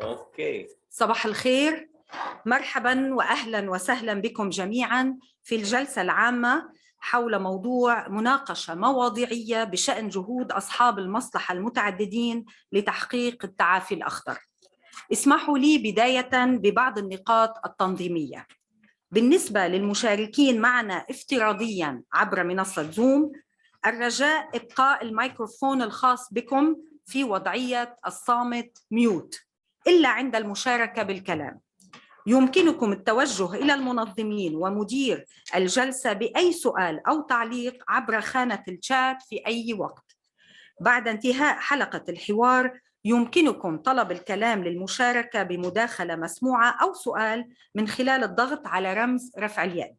اوكي. صباح الخير، مرحبا واهلا وسهلا بكم جميعا في الجلسة العامة حول موضوع مناقشة مواضيعية بشأن جهود أصحاب المصلحة المتعددين لتحقيق التعافي الأخضر. اسمحوا لي بداية ببعض النقاط التنظيمية. بالنسبة للمشاركين معنا افتراضيا عبر منصة زوم، الرجاء إبقاء الميكروفون الخاص بكم في وضعية الصامت ميوت إلا عند المشاركة بالكلام. يمكنكم التوجه إلى المنظمين ومدير الجلسة بأي سؤال أو تعليق عبر خانة الشات في أي وقت. بعد انتهاء حلقة الحوار يمكنكم طلب الكلام للمشاركة بمداخلة مسموعة أو سؤال من خلال الضغط على رمز رفع اليد.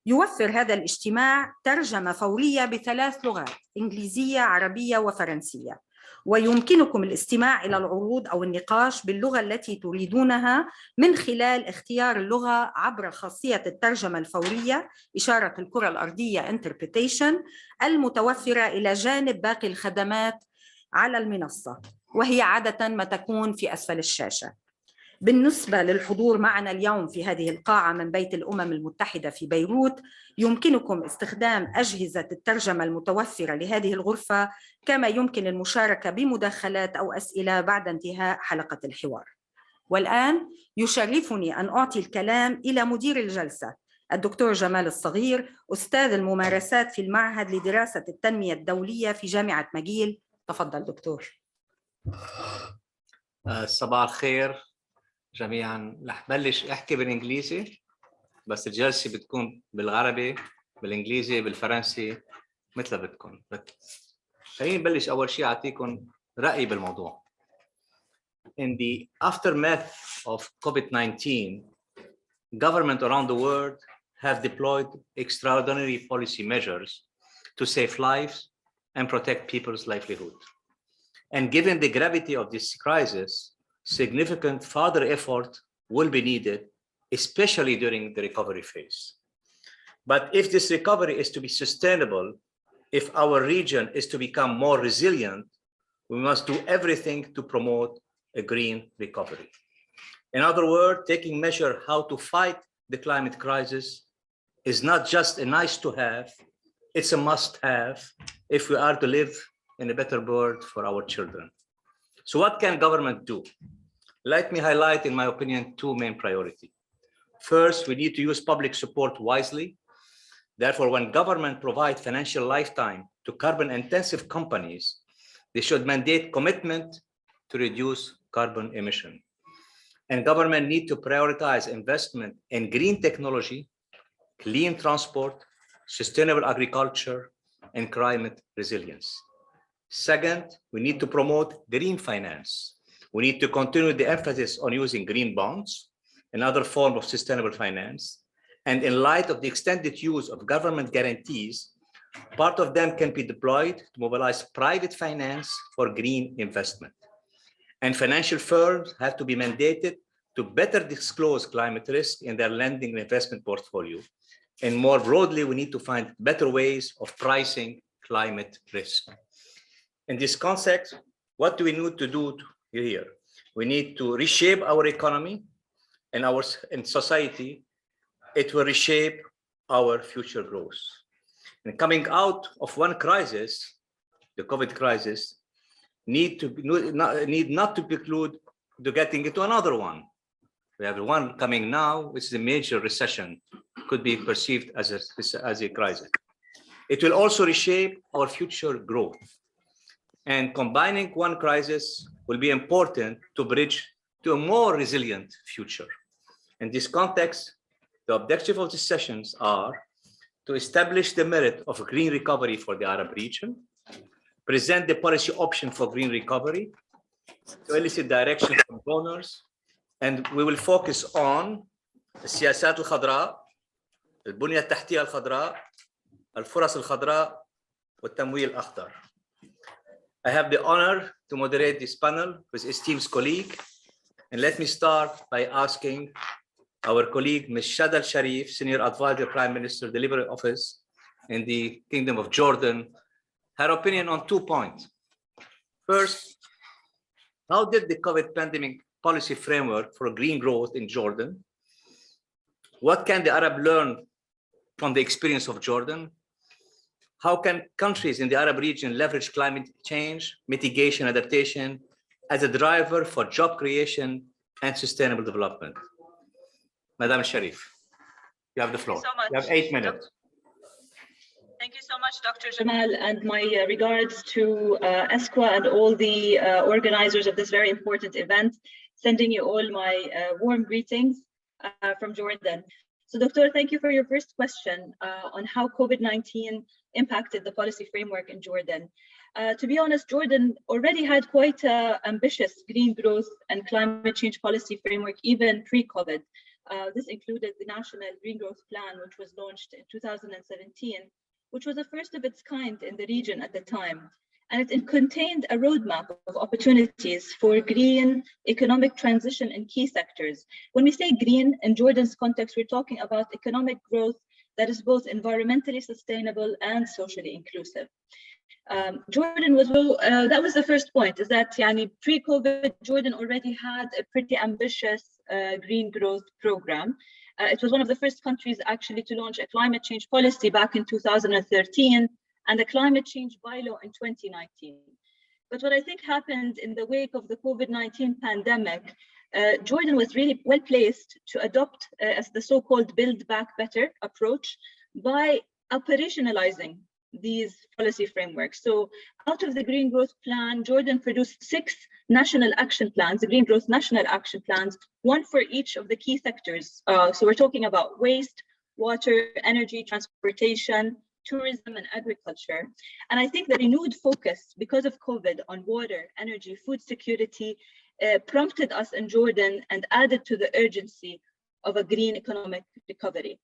يوفر هذا الاجتماع ترجمة فورية ب3 لغات: إنجليزية، عربية وفرنسية، ويمكنكم الاستماع إلى العروض أو النقاش باللغة التي تريدونها من خلال اختيار اللغة عبر خاصية الترجمة الفورية إشارة الكرة الأرضية Interpretation المتوفرة إلى جانب باقي الخدمات على المنصة، وهي عادة ما تكون في أسفل الشاشة. بالنسبة للحضور معنا اليوم في هذه القاعة من بيت الأمم المتحدة في بيروت، يمكنكم استخدام أجهزة الترجمة المتوفرة لهذه الغرفة، كما يمكن المشاركة بمداخلات أو أسئلة بعد انتهاء حلقة الحوار. والآن يشرفني أن أعطي الكلام إلى مدير الجلسة الدكتور جمال الصغير، أستاذ الممارسات في المعهد لدراسة التنمية الدولية في جامعة ماجيل. تفضل دكتور. صباح الخير جميعا. رح بلش احكي بالانجليزي، بس الجلسه بتكون بالعربي، بالانجليزي، بالفرنسي، مثل بدكم. خليني نبلش اول شيء اعطيكم رايي بالموضوع. In the aftermath of COVID-19, governments around the world have deployed extraordinary policy measures to save lives and protect people's livelihood. And given the gravity of this crisis, significant further effort will be needed, especially during the recovery phase. But if this recovery is to be sustainable, if our region is to become more resilient, we must do everything to promote a green recovery. In other words, taking measure how to fight the climate crisis is not just a nice to have, it's a must have if we are to live in a better world for our children. So what can government do? Let me highlight, in my opinion, 2 main priorities. First, we need to use public support wisely. Therefore, when government provide financial lifetime to carbon-intensive companies, they should mandate commitment to reduce carbon emission. And government need to prioritize investment in green technology, clean transport, sustainable agriculture, and climate resilience. Second, we need to promote green finance. We need to continue the emphasis on using green bonds, another form of sustainable finance. And in light of the extended use of government guarantees, part of them can be deployed to mobilize private finance for green investment. And financial firms have to be mandated to better disclose climate risk in their lending and investment portfolio. And more broadly, we need to find better ways of pricing climate risk. In this context, what do we need to do here? We need to reshape our economy and our society. It will reshape our future growth. And coming out of one crisis, the COVID crisis, need not to preclude to getting into another one. We have one coming now, which is a major recession, could be perceived as a crisis. It will also reshape our future growth. And combining one crisis will be important to bridge to a more resilient future. In this context, the objective of these sessions are to establish the merit of a green recovery for the Arab region, present the policy option for green recovery, to elicit direction from donors, and we will focus on السياسات الخضراء، البنية التحتية الخضراء، الفرص الخضراء، والتمويل الأخضر. I have the honor to moderate this panel with esteemed colleague, and let me start by asking our colleague Ms. Shada Al-Sharif, Senior Advisor, Prime Minister, Delivery Office in the Kingdom of Jordan, her opinion on 2 points. First, how did the COVID pandemic policy framework for green growth in Jordan? What can the Arab learn from the experience of Jordan? How can countries in the Arab region leverage climate change, mitigation, adaptation as a driver for job creation and sustainable development? Madam Sharif, you have the floor. You have 8 minutes. Thank you so much, Dr. Jamal, and my regards to ESQA and all the organizers of this very important event. Sending you all my warm greetings from Jordan. So, Doctor, thank you for your first question on how COVID-19 impacted the policy framework in Jordan. To be honest, Jordan already had quite an ambitious green growth and climate change policy framework even pre-COVID. This included the National Green Growth Plan, which was launched in 2017, which was the first of its kind in the region at the time. And it contained a roadmap of opportunities for green economic transition in key sectors. When we say green, in Jordan's context, we're talking about economic growth that is both environmentally sustainable and socially inclusive. Jordan was, that was the first point, is that pre-COVID, Jordan already had a pretty ambitious green growth program. It was one of the first countries actually to launch a climate change policy back in 2013 and a climate change bylaw in 2019. But what I think happened in the wake of the COVID-19 pandemic, Jordan was really well placed to adopt as the so-called Build Back Better approach by operationalizing these policy frameworks. So out of the Green Growth Plan, Jordan produced 6 national action plans, the Green Growth National Action Plans, one for each of the key sectors. So we're talking about waste, water, energy, transportation, tourism, and agriculture. And I think the renewed focus because of COVID on water, energy, food security prompted us in Jordan and added to the urgency of a green economic recovery.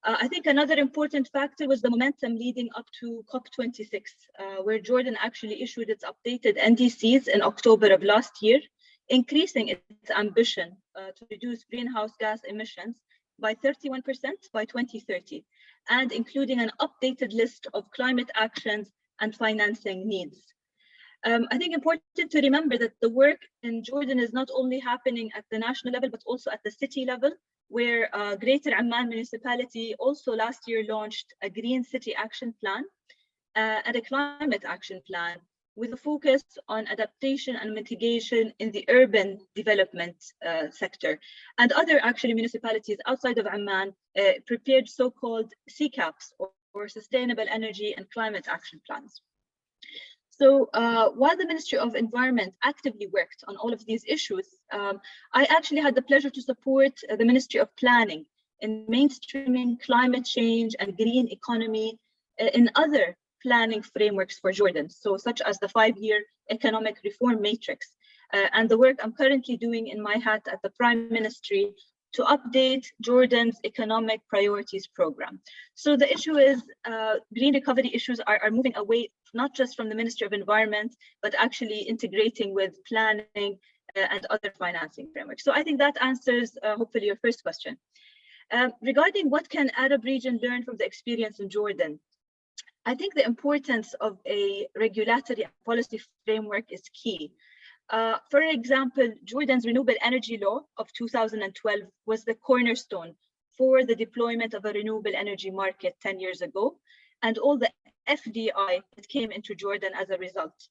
I think another important factor was the momentum leading up to COP26, where Jordan actually issued its updated NDCs in October of last year, increasing its ambition to reduce greenhouse gas emissions by 31% by 2030, and including an updated list of climate actions and financing needs. I think important to remember that the work in Jordan is not only happening at the national level, but also at the city level, where Greater Amman municipality also last year launched a Green City Action Plan and a Climate Action Plan with a focus on adaptation and mitigation in the urban development sector. And other actually municipalities outside of Amman prepared so-called CCAPs or Sustainable Energy and Climate Action Plans. So while the Ministry of Environment actively worked on all of these issues, I actually had the pleasure to support the Ministry of Planning in mainstreaming climate change and green economy in other planning frameworks for Jordan, so such as the 5-year economic reform matrix, and the work I'm currently doing in my hat at the Prime Ministry to update Jordan's economic priorities program. So the issue is green recovery issues are moving away, not just from the Ministry of Environment, but actually integrating with planning and other financing frameworks. So I think that answers hopefully your first question. Regarding what can Arab region learn from the experience in Jordan, I think the importance of a regulatory policy framework is key. For example, Jordan's renewable energy law of 2012 was the cornerstone for the deployment of a renewable energy market 10 years ago, and all the FDI that came into Jordan as a result.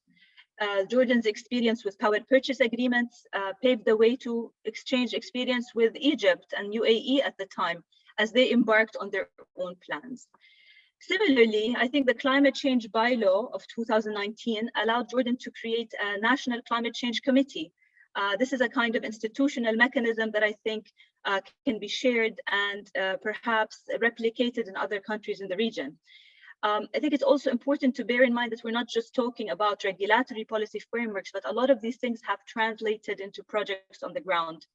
Jordan's experience with power purchase agreements paved the way to exchange experience with Egypt and UAE at the time as they embarked on their own plans. Similarly, I think the climate change bylaw of 2019 allowed Jordan to create a national climate change committee. This is a kind of institutional mechanism that I think can be shared and perhaps replicated in other countries in the region. I think it's also important to bear in mind that we're not just talking about regulatory policy frameworks, but a lot of these things have translated into projects on the ground.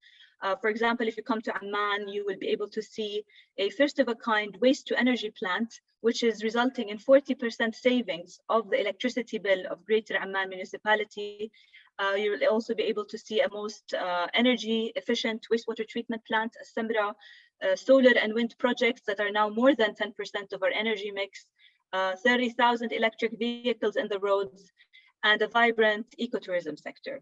For example, if you come to Amman, you will be able to see a first-of-a-kind waste-to-energy plant, which is resulting in 40% savings of the electricity bill of Greater Amman municipality. You will also be able to see a most energy-efficient wastewater treatment plant, a Simra, solar and wind projects that are now more than 10% of our energy mix, 30,000 electric vehicles in the roads, and a vibrant ecotourism sector.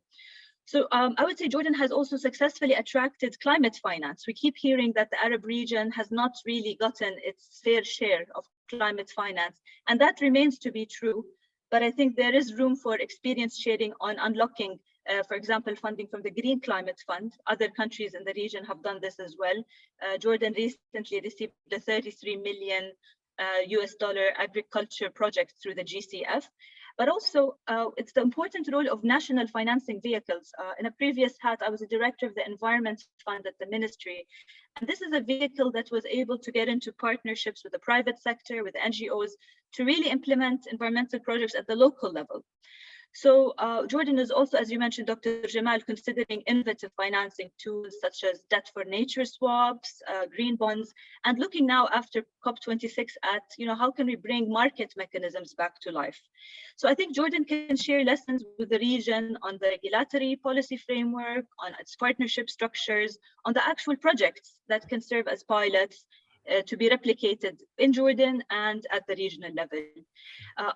So I would say Jordan has also successfully attracted climate finance. We keep hearing that the Arab region has not really gotten its fair share of climate finance, and that remains to be true. But I think there is room for experience sharing on unlocking, for example, funding from the Green Climate Fund. Other countries in the region have done this as well. Jordan recently received a $33 million US dollar agriculture project through the GCF. But also, it's the important role of national financing vehicles. In a previous hat, I was a director of the Environment Fund at the ministry. And this is a vehicle that was able to get into partnerships with the private sector, with NGOs, to really implement environmental projects at the local level. So Jordan is also, as you mentioned, Dr. Jamal, considering innovative financing tools such as debt for nature swaps, green bonds, and looking now after COP26 at, how can we bring market mechanisms back to life? So I think Jordan can share lessons with the region on the regulatory policy framework, on its partnership structures, on the actual projects that can serve as pilots to be replicated in Jordan and at the regional level.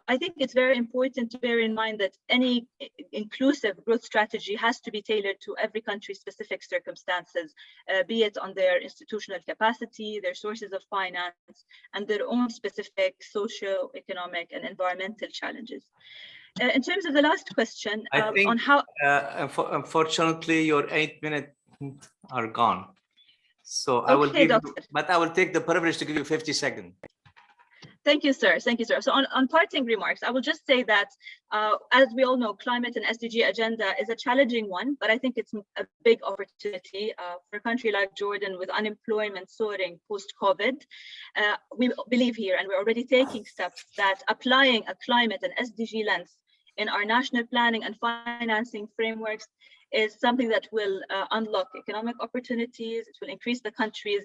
I think it's very important to bear in mind that any inclusive growth strategy has to be tailored to every country's specific circumstances, be it on their institutional capacity, their sources of finance, and their own specific socio-economic and environmental challenges. In terms of the last question, I think, on how... unfortunately, your 8 minutes are gone. So I will give you, but I will take the privilege to give you 50 seconds. Thank you, sir. Thank you, sir. So on parting remarks, I will just say that, as we all know, climate and SDG agenda is a challenging one, but I think it's a big opportunity for a country like Jordan with unemployment soaring post-COVID. We believe here, and we're already taking steps, that applying a climate and SDG lens in our national planning and financing frameworks is something that will unlock economic opportunities. It will increase the country's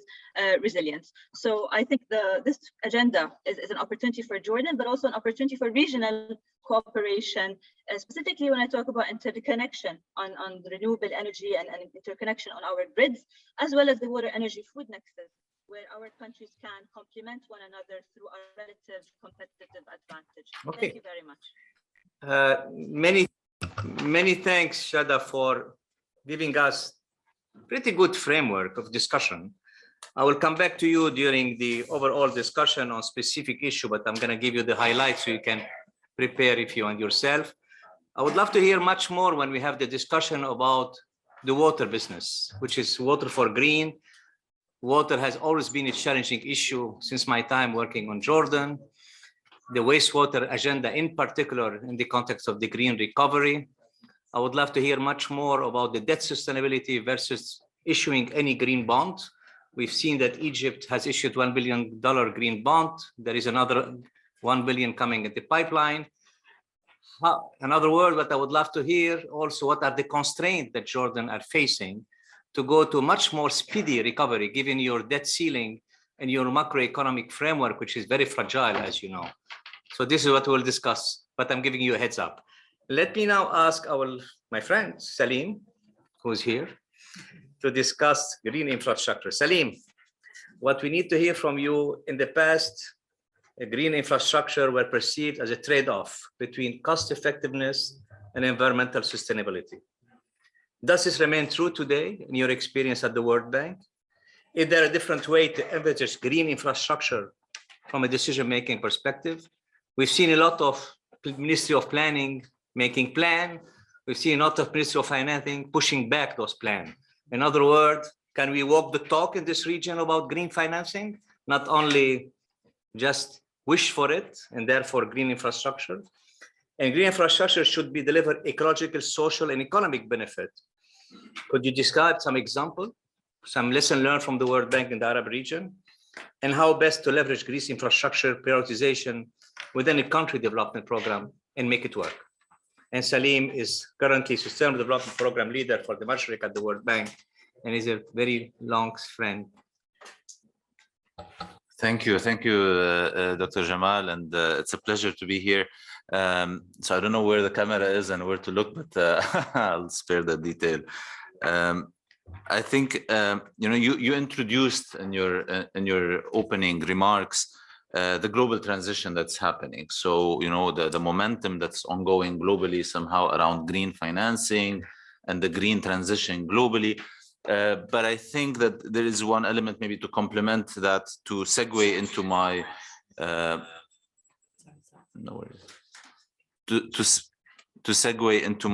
resilience. So I think this agenda is an opportunity for Jordan, but also an opportunity for regional cooperation, specifically when I talk about interconnection on renewable energy and interconnection on our grids, as well as the water, energy, food nexus, where our countries can complement one another through our relative competitive advantage. Okay. Thank you very much. Many thanks, Shada, for giving us pretty good framework of discussion. I will come back to you during the overall discussion on specific issue, but I'm going to give you the highlights so you can prepare if you want yourself. I would love to hear much more when we have the discussion about the water business, which is water for green. Water has always been a challenging issue since my time working on Jordan. The wastewater agenda in particular in the context of the green recovery. I would love to hear much more about the debt sustainability versus issuing any green bond. We've seen that Egypt has issued $1 billion green bond. There is another $1 billion coming in the pipeline. Another word, but I would love to hear also what are the constraints that Jordan are facing to go to much more speedy recovery, given your debt ceiling and your macroeconomic framework, which is very fragile, as you know. So this is what we'll discuss, but I'm giving you a heads up. Let me now ask my friend, Salim, who's here, to discuss green infrastructure. Salim, what we need to hear from you: in the past, green infrastructure were perceived as a trade-off between cost effectiveness and environmental sustainability. Does this remain true today in your experience at the World Bank? Is there a different way to envisage green infrastructure from a decision-making perspective? We've seen a lot of Ministry of Planning making plan. We've seen a lot of Ministry of Financing pushing back those plans. In other words, can we walk the talk in this region about green financing, not only just wish for it and therefore green infrastructure? And green infrastructure should be delivered ecological, social, and economic benefit. Could you describe some example, some lesson learned from the World Bank in the Arab region, and how best to leverage green infrastructure prioritization within a country development program and make it work? And Salim is currently Sustainable Development Program leader for the Mashriq at the World Bank, and is a very long friend. Thank you, Dr. Jamal, and it's a pleasure to be here. So I don't know where the camera is and where to look, but I'll spare the detail. I think you introduced in your opening remarks the global transition that's happening. So the momentum that's ongoing globally somehow around green financing, and the green transition globally. But I think that there is one element maybe to complement that, to segue into my to segue into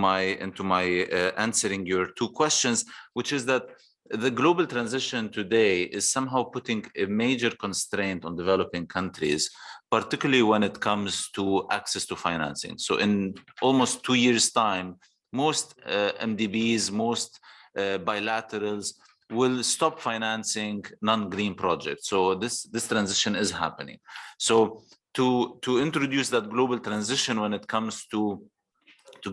my answering your two questions, which is that the global transition today is somehow putting a major constraint on developing countries, particularly when it comes to access to financing. So in almost 2 years' time, most MDBs, most bilaterals will stop financing non-green projects. So this transition is happening. So to introduce that global transition when it comes to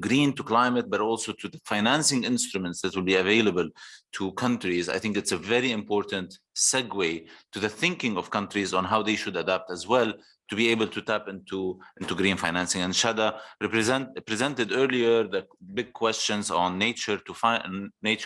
green, to climate, but also to the financing instruments that will be available to countries, I think it's a very important segue to the thinking of countries on how they should adapt as well to be able to tap into green financing. And Shada presented earlier the big questions on nature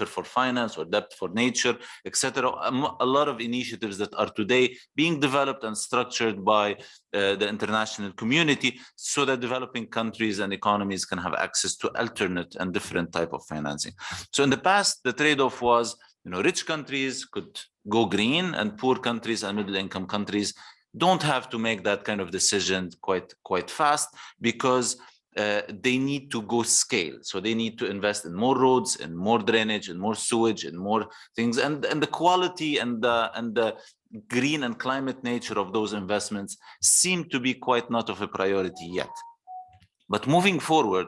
for finance or debt for nature, etc. A lot of initiatives that are today being developed and structured by the international community so that developing countries and economies can have access to alternate and different type of financing. So in the past, the trade-off was, rich countries could go green and poor countries and middle-income countries don't have to make that kind of decision quite fast because they need to go scale. So they need to invest in more roads and more drainage and more sewage and more things. And the quality and the green and climate nature of those investments seem to be quite not of a priority yet. But moving forward,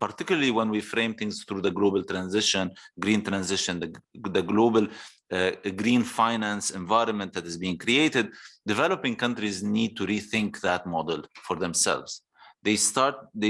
particularly when we frame things through the global transition, green transition, the global green finance environment that is being created, developing countries need to rethink that model for themselves. They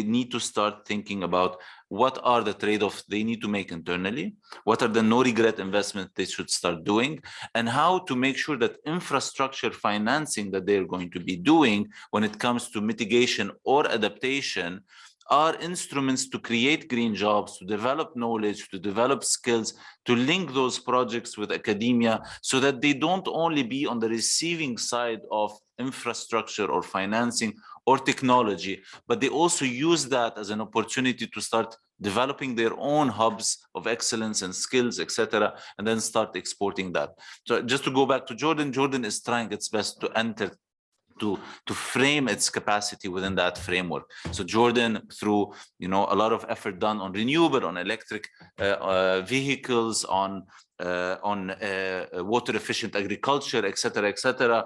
need to start thinking about what are the trade-offs they need to make internally, what are the no-regret investments they should start doing, and how to make sure that infrastructure financing that they're going to be doing when it comes to mitigation or adaptation are instruments to create green jobs, to develop knowledge, to develop skills, to link those projects with academia so that they don't only be on the receiving side of infrastructure or financing or technology, but they also use that as an opportunity to start developing their own hubs of excellence and skills, etc., and then start exporting that. So just to go back to Jordan, Jordan is trying its best to enter to frame its capacity within that framework. So Jordan, through a lot of effort done on renewable, on electric vehicles, on water efficient agriculture, etc.,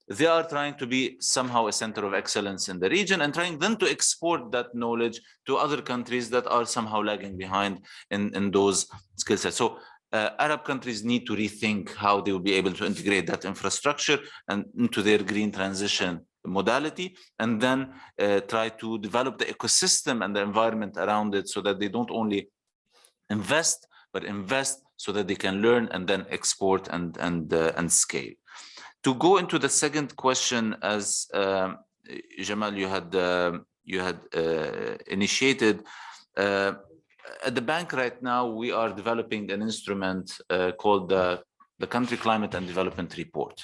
they are trying to be somehow a center of excellence in the region and trying then to export that knowledge to other countries that are somehow lagging behind in those skill sets. So Arab countries need to rethink how they will be able to integrate that infrastructure and into their green transition modality, and then try to develop the ecosystem and the environment around it so that they don't only invest, but invest so that they can learn and then export and scale. To go into the second question, as Jamal, you had initiated, at the bank right now, we are developing an instrument called the Country Climate and Development Report.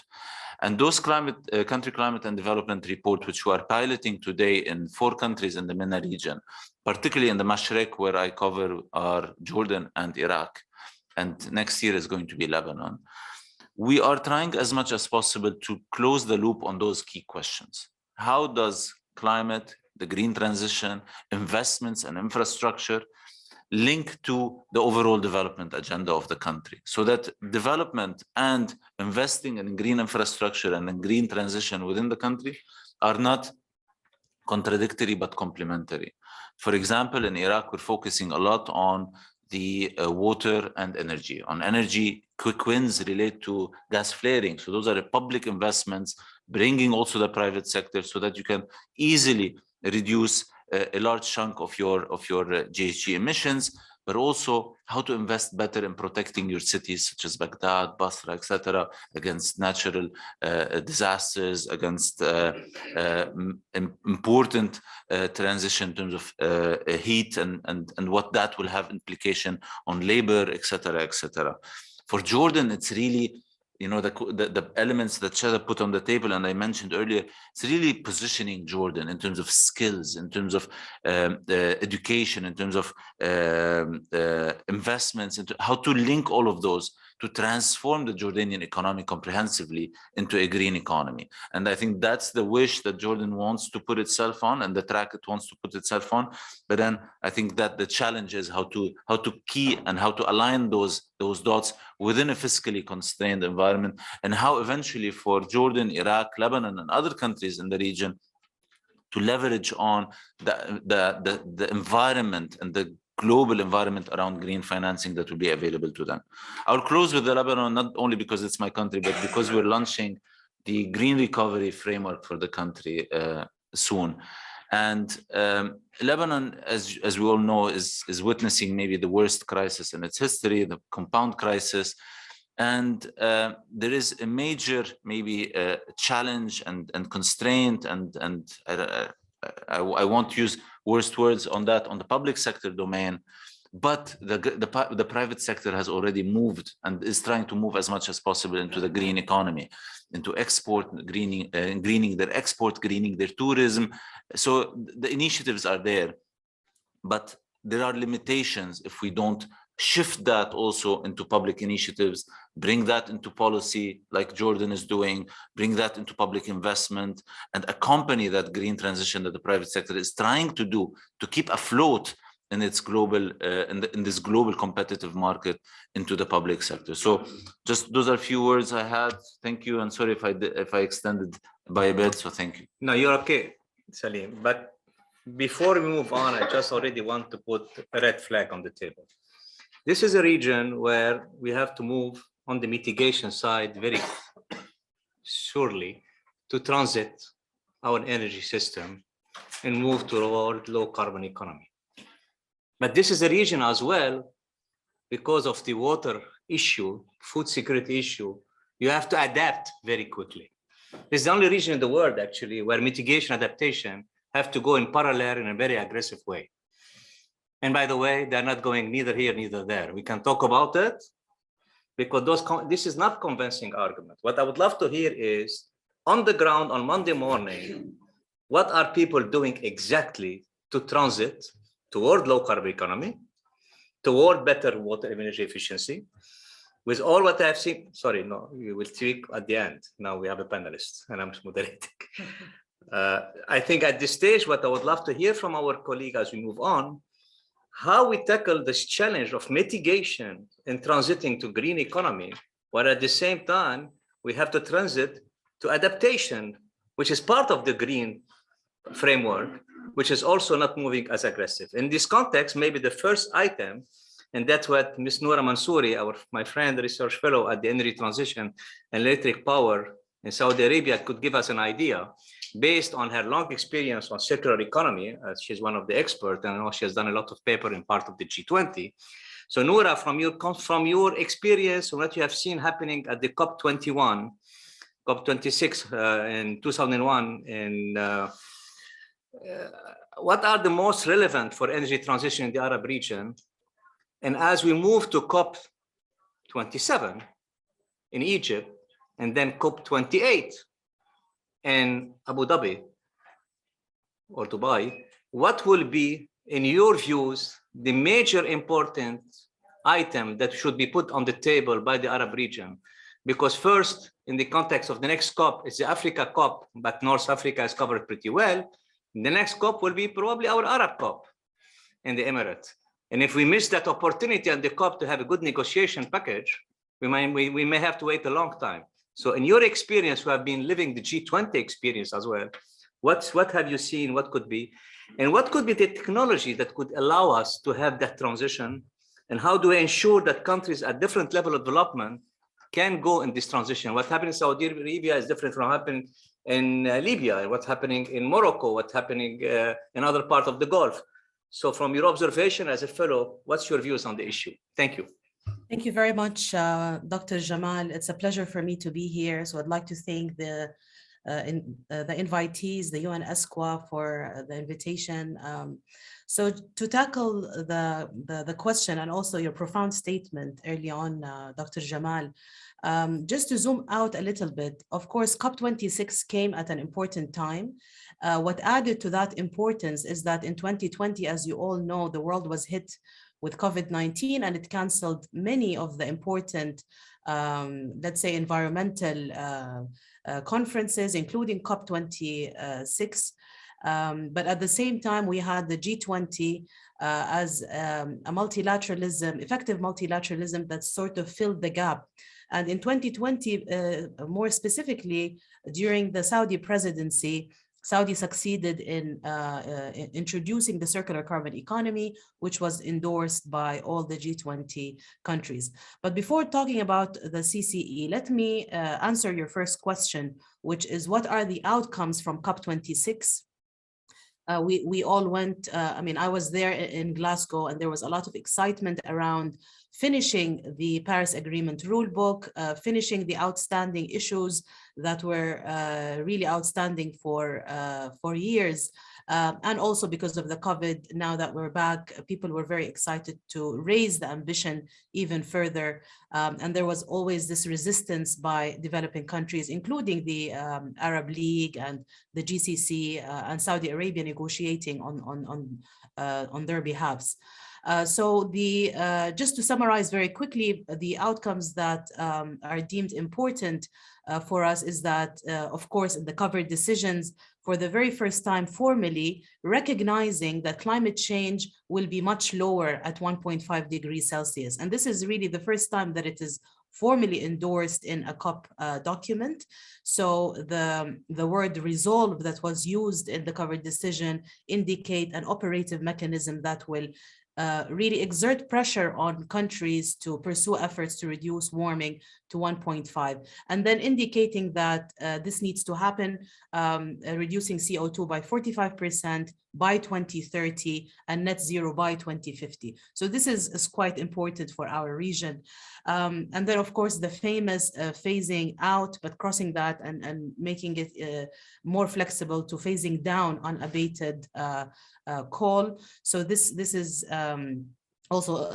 And those country climate and development report, which we are piloting today in 4 countries in the MENA region, particularly in the Mashreq, where I cover are Jordan and Iraq, and next year is going to be Lebanon. We are trying as much as possible to close the loop on those key questions. How does climate, the green transition, investments and infrastructure link to the overall development agenda of the country, so that development and investing in green infrastructure and in green transition within the country are not contradictory but complementary. For example, in Iraq, we're focusing a lot on the water and energy. On energy, quick wins relate to gas flaring. So those are public investments, bringing also the private sector so that you can easily reduce a large chunk of your GHG emissions, but also how to invest better in protecting your cities such as Baghdad, Basra, etc., against natural disasters, against important transition in terms of heat and what that will have implication on labor, etc., etc. For Jordan, it's really you know, the elements that Shada put on the table, and I mentioned earlier, it's really positioning Jordan in terms of skills, in terms of education, in terms of investments, into how to link all of those to transform the Jordanian economy comprehensively into a green economy. And I think that's the wish that Jordan wants to put itself on, and the track it wants to put itself on. But then I think that the challenge is how to key and how to align those dots within a fiscally constrained environment, and how eventually for Jordan, Iraq, Lebanon, and other countries in the region to leverage on the environment and the global environment around green financing that will be available to them. I'll close with the Lebanon, not only because it's my country, but because we're launching the green recovery framework for the country soon. And Lebanon, as we all know, is witnessing maybe the worst crisis in its history, the compound crisis. And there is a major maybe challenge and constraint, and I won't use worst words on that, on the public sector domain, but the private sector has already moved and is trying to move as much as possible into the green economy, into export, greening their export, greening their tourism. So the initiatives are there, but there are limitations if we don't shift that also into public initiatives, bring that into policy like Jordan is doing, bring that into public investment, and accompany that green transition that the private sector is trying to do to keep afloat in its global, in this global competitive market into the public sector. So just those are a few words I had. Thank you, and sorry if I extended by a bit, so thank you. No, you're okay, Salim. But before we move on, I just already want to put a red flag on the table. This is a region where we have to move on the mitigation side very surely to transit our energy system and move toward low carbon economy. But this is a region as well, because of the water issue, food security issue, you have to adapt very quickly. It's the only region in the world actually where mitigation adaptation have to go in parallel in a very aggressive way. And by the way, they're not going neither here, neither there. We can talk about it because this is not convincing argument. What I would love to hear is on the ground on Monday morning, what are people doing exactly to transit toward low carbon economy, toward better water and energy efficiency? With all what I've seen, sorry, no, we will speak at the end. Now we have a panelist and I'm moderating. I think at this stage, what I would love to hear from our colleague as we move on, how we tackle this challenge of mitigation and transiting to green economy, while at the same time, we have to transit to adaptation, which is part of the green framework, which is also not moving as aggressive. In this context, maybe the first item, and that's what Ms. Noura Mansouri, my friend, research fellow at the Energy Transition and Electric Power in Saudi Arabia, could give us an idea based on her long experience on circular economy. She's one of the experts, and I know she has done a lot of paper in part of the G20. So Noura, from your experience and what you have seen happening at the COP21, COP26 in 2001, and what are the most relevant for energy transition in the Arab region? And as we move to COP27 in Egypt, and then COP28 in Abu Dhabi or Dubai, what will be, in your views, the major important item that should be put on the table by the Arab region? Because first, in the context of the next COP, it's the Africa COP, but North Africa is covered pretty well. The next COP will be probably our Arab COP in the Emirates. And if we miss that opportunity on the COP to have a good negotiation package, we may have to wait a long time. So in your experience, who have been living the G20 experience as well, what have you seen, what could be? And what could be the technology that could allow us to have that transition? And how do we ensure that countries at different level of development can go in this transition? What happened in Saudi Arabia is different from what happened in Libya, what's happening in Morocco, what's happening in other parts of the Gulf. So from your observation as a fellow, what's your views on the issue? Thank you. Thank you very much, Dr. Jamal. It's a pleasure for me to be here. So I'd like to thank the the invitees, the UN ESCWA for the invitation. So to tackle the question and also your profound statement early on, Dr. Jamal, just to zoom out a little bit, of course, COP26 came at an important time. What added to that importance is that in 2020, as you all know, the world was hit with COVID-19 and it canceled many of the important, let's say, environmental conferences, including COP26. But at the same time, we had the G20 as a multilateralism, effective multilateralism that sort of filled the gap. And in 2020, more specifically, during the Saudi presidency, Saudi succeeded in introducing the circular carbon economy, which was endorsed by all the G20 countries. But before talking about the CCE, let me answer your first question, which is what are the outcomes from COP26? We all went, I mean, I was there in Glasgow and there was a lot of excitement around finishing the Paris Agreement rulebook, finishing the outstanding issues that were really outstanding for years. And also because of the COVID, now that we're back, people were very excited to raise the ambition even further. And there was always this resistance by developing countries, including the Arab League and the GCC and Saudi Arabia negotiating on their behalves. So just to summarize very quickly, the outcomes that are deemed important for us is that, of course, in the covered decisions, for the very first time formally recognizing that climate change will be much lower at 1.5 degrees Celsius. And this is really the first time that it is formally endorsed in a COP document. So the word resolve that was used in the covered decision indicate an operative mechanism that will really exert pressure on countries to pursue efforts to reduce warming to 1.5, and then indicating that this needs to happen, reducing CO2 by 45% by 2030 and net zero by 2050. So this is quite important for our region. And then, of course, the famous phasing out, but crossing that and making it more flexible to phasing down unabated coal. So this is also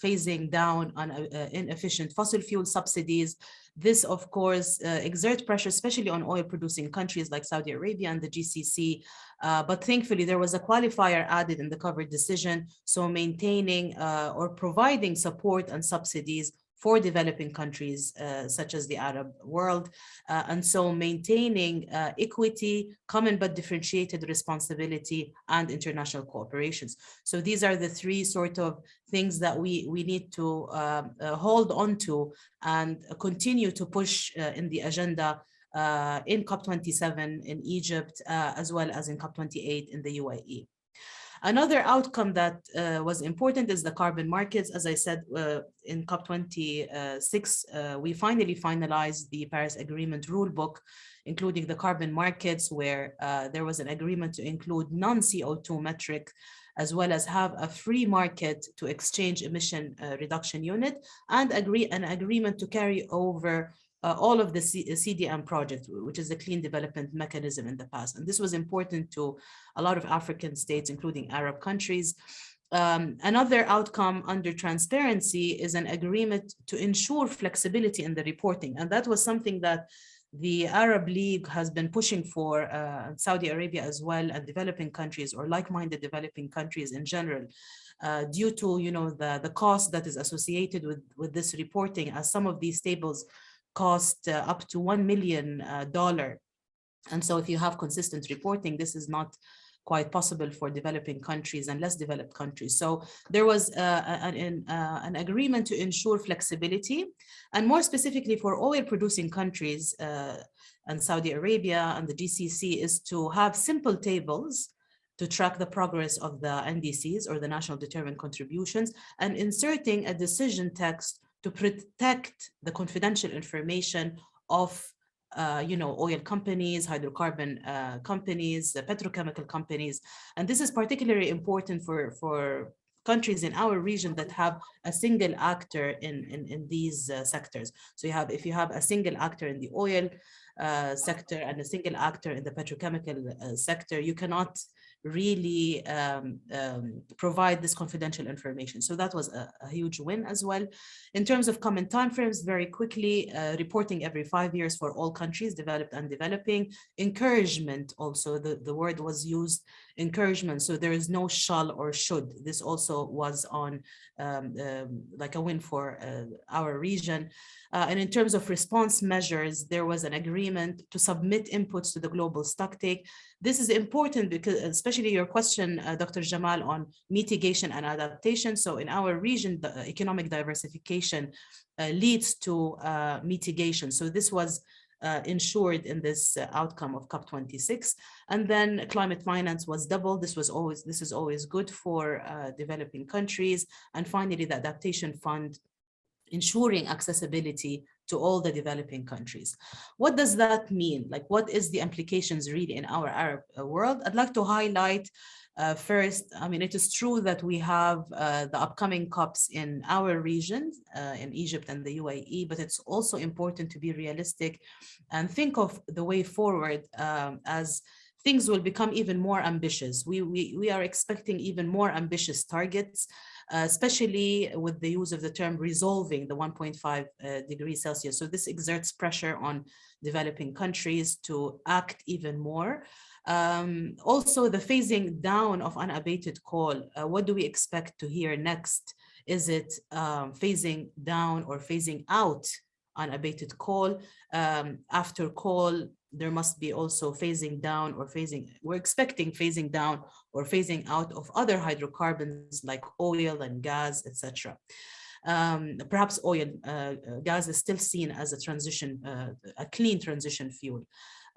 phasing down on inefficient fossil fuel subsidies. This, of course, exerts pressure, especially on oil-producing countries like Saudi Arabia and the GCC. But thankfully, there was a qualifier added in the covered decision, so maintaining or providing support and subsidies for developing countries such as the Arab world. And so maintaining equity, common but differentiated responsibility, and international cooperations. So these are the three sort of things that we need to hold on to and continue to push in the agenda in COP27 in Egypt, as well as in COP28 in the UAE. Another outcome that was important is the carbon markets. As I said, in COP26, we finally finalized the Paris Agreement rulebook, including the carbon markets, where there was an agreement to include non-CO2 metric, as well as have a free market to exchange emission reduction unit, and an agreement to carry over all of the CDM project, which is the Clean Development Mechanism in the past. And this was important to a lot of African states, including Arab countries. Another outcome under transparency is an agreement to ensure flexibility in the reporting. And that was something that the Arab League has been pushing for, Saudi Arabia as well, and developing countries or like-minded developing countries in general, due to the cost that is associated with this reporting, as some of these tables cost up to $1 million. And so if you have consistent reporting, this is not quite possible for developing countries and less developed countries. So there was an agreement to ensure flexibility, and more specifically for oil producing countries and Saudi Arabia and the GCC, is to have simple tables to track the progress of the NDCs, or the National Determined Contributions, and inserting a decision text to protect the confidential information of oil companies, hydrocarbon companies, the petrochemical companies. And this is particularly important for countries in our region that have a single actor in these sectors. So if you have a single actor in the oil sector and a single actor in the petrochemical sector, you cannot really provide this confidential information. So that was a huge win as well. In terms of common timeframes, very quickly, reporting every 5 years for all countries, developed and developing. Encouragement also, the word was used, encouragement. So there is no shall or should. This also was on like a win for our region. And in terms of response measures, there was an agreement to submit inputs to the global stocktake. This is important because, especially your question, Dr. Jamal, on mitigation and adaptation. So in our region, the economic diversification leads to mitigation. So this was ensured in this outcome of COP26. And then climate finance was doubled. This is always good for developing countries. And finally, the adaptation fund, ensuring accessibility to all the developing countries. What does that mean? Like, what is the implications really in our Arab world? I'd like to highlight first, I mean, it is true that we have the upcoming COPs in our region, in Egypt and the UAE, but it's also important to be realistic and think of the way forward as things will become even more ambitious. We are expecting even more ambitious targets, especially with the use of the term resolving the 1.5 degrees Celsius. So this exerts pressure on developing countries to act even more. Also, the phasing down of unabated coal, what do we expect to hear next? Is it phasing down or phasing out unabated coal? After coal, there must be also phasing down or we're expecting phasing down or phasing out of other hydrocarbons like oil and gas, etc. Perhaps oil, gas is still seen as a clean transition fuel.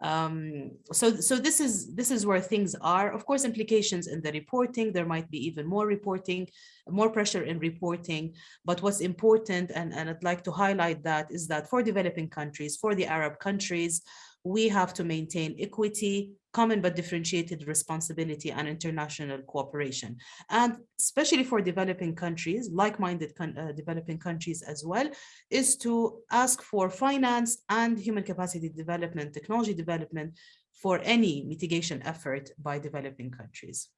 So this is where things are. Of course, implications in the reporting, there might be even more reporting, more pressure in reporting. But what's important, and I'd like to highlight that, is that for developing countries, for the Arab countries, we have to maintain equity, common but differentiated responsibility, and international cooperation. And especially for developing countries, like-minded developing countries as well, is to ask for finance and human capacity development, technology development for any mitigation effort by developing countries.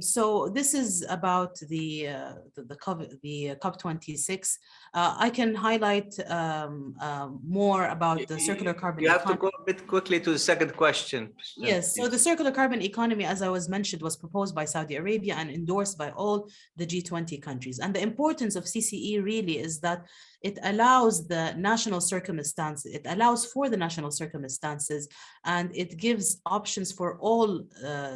So this is about the COP26. I can highlight more about the circular carbon economy. You have to go a bit quickly to the second question. Yes, so the circular carbon economy, as I was mentioned, was proposed by Saudi Arabia and endorsed by all the G20 countries. And the importance of CCE really is that it allows the national circumstances, it allows for the national circumstances, and it gives options for all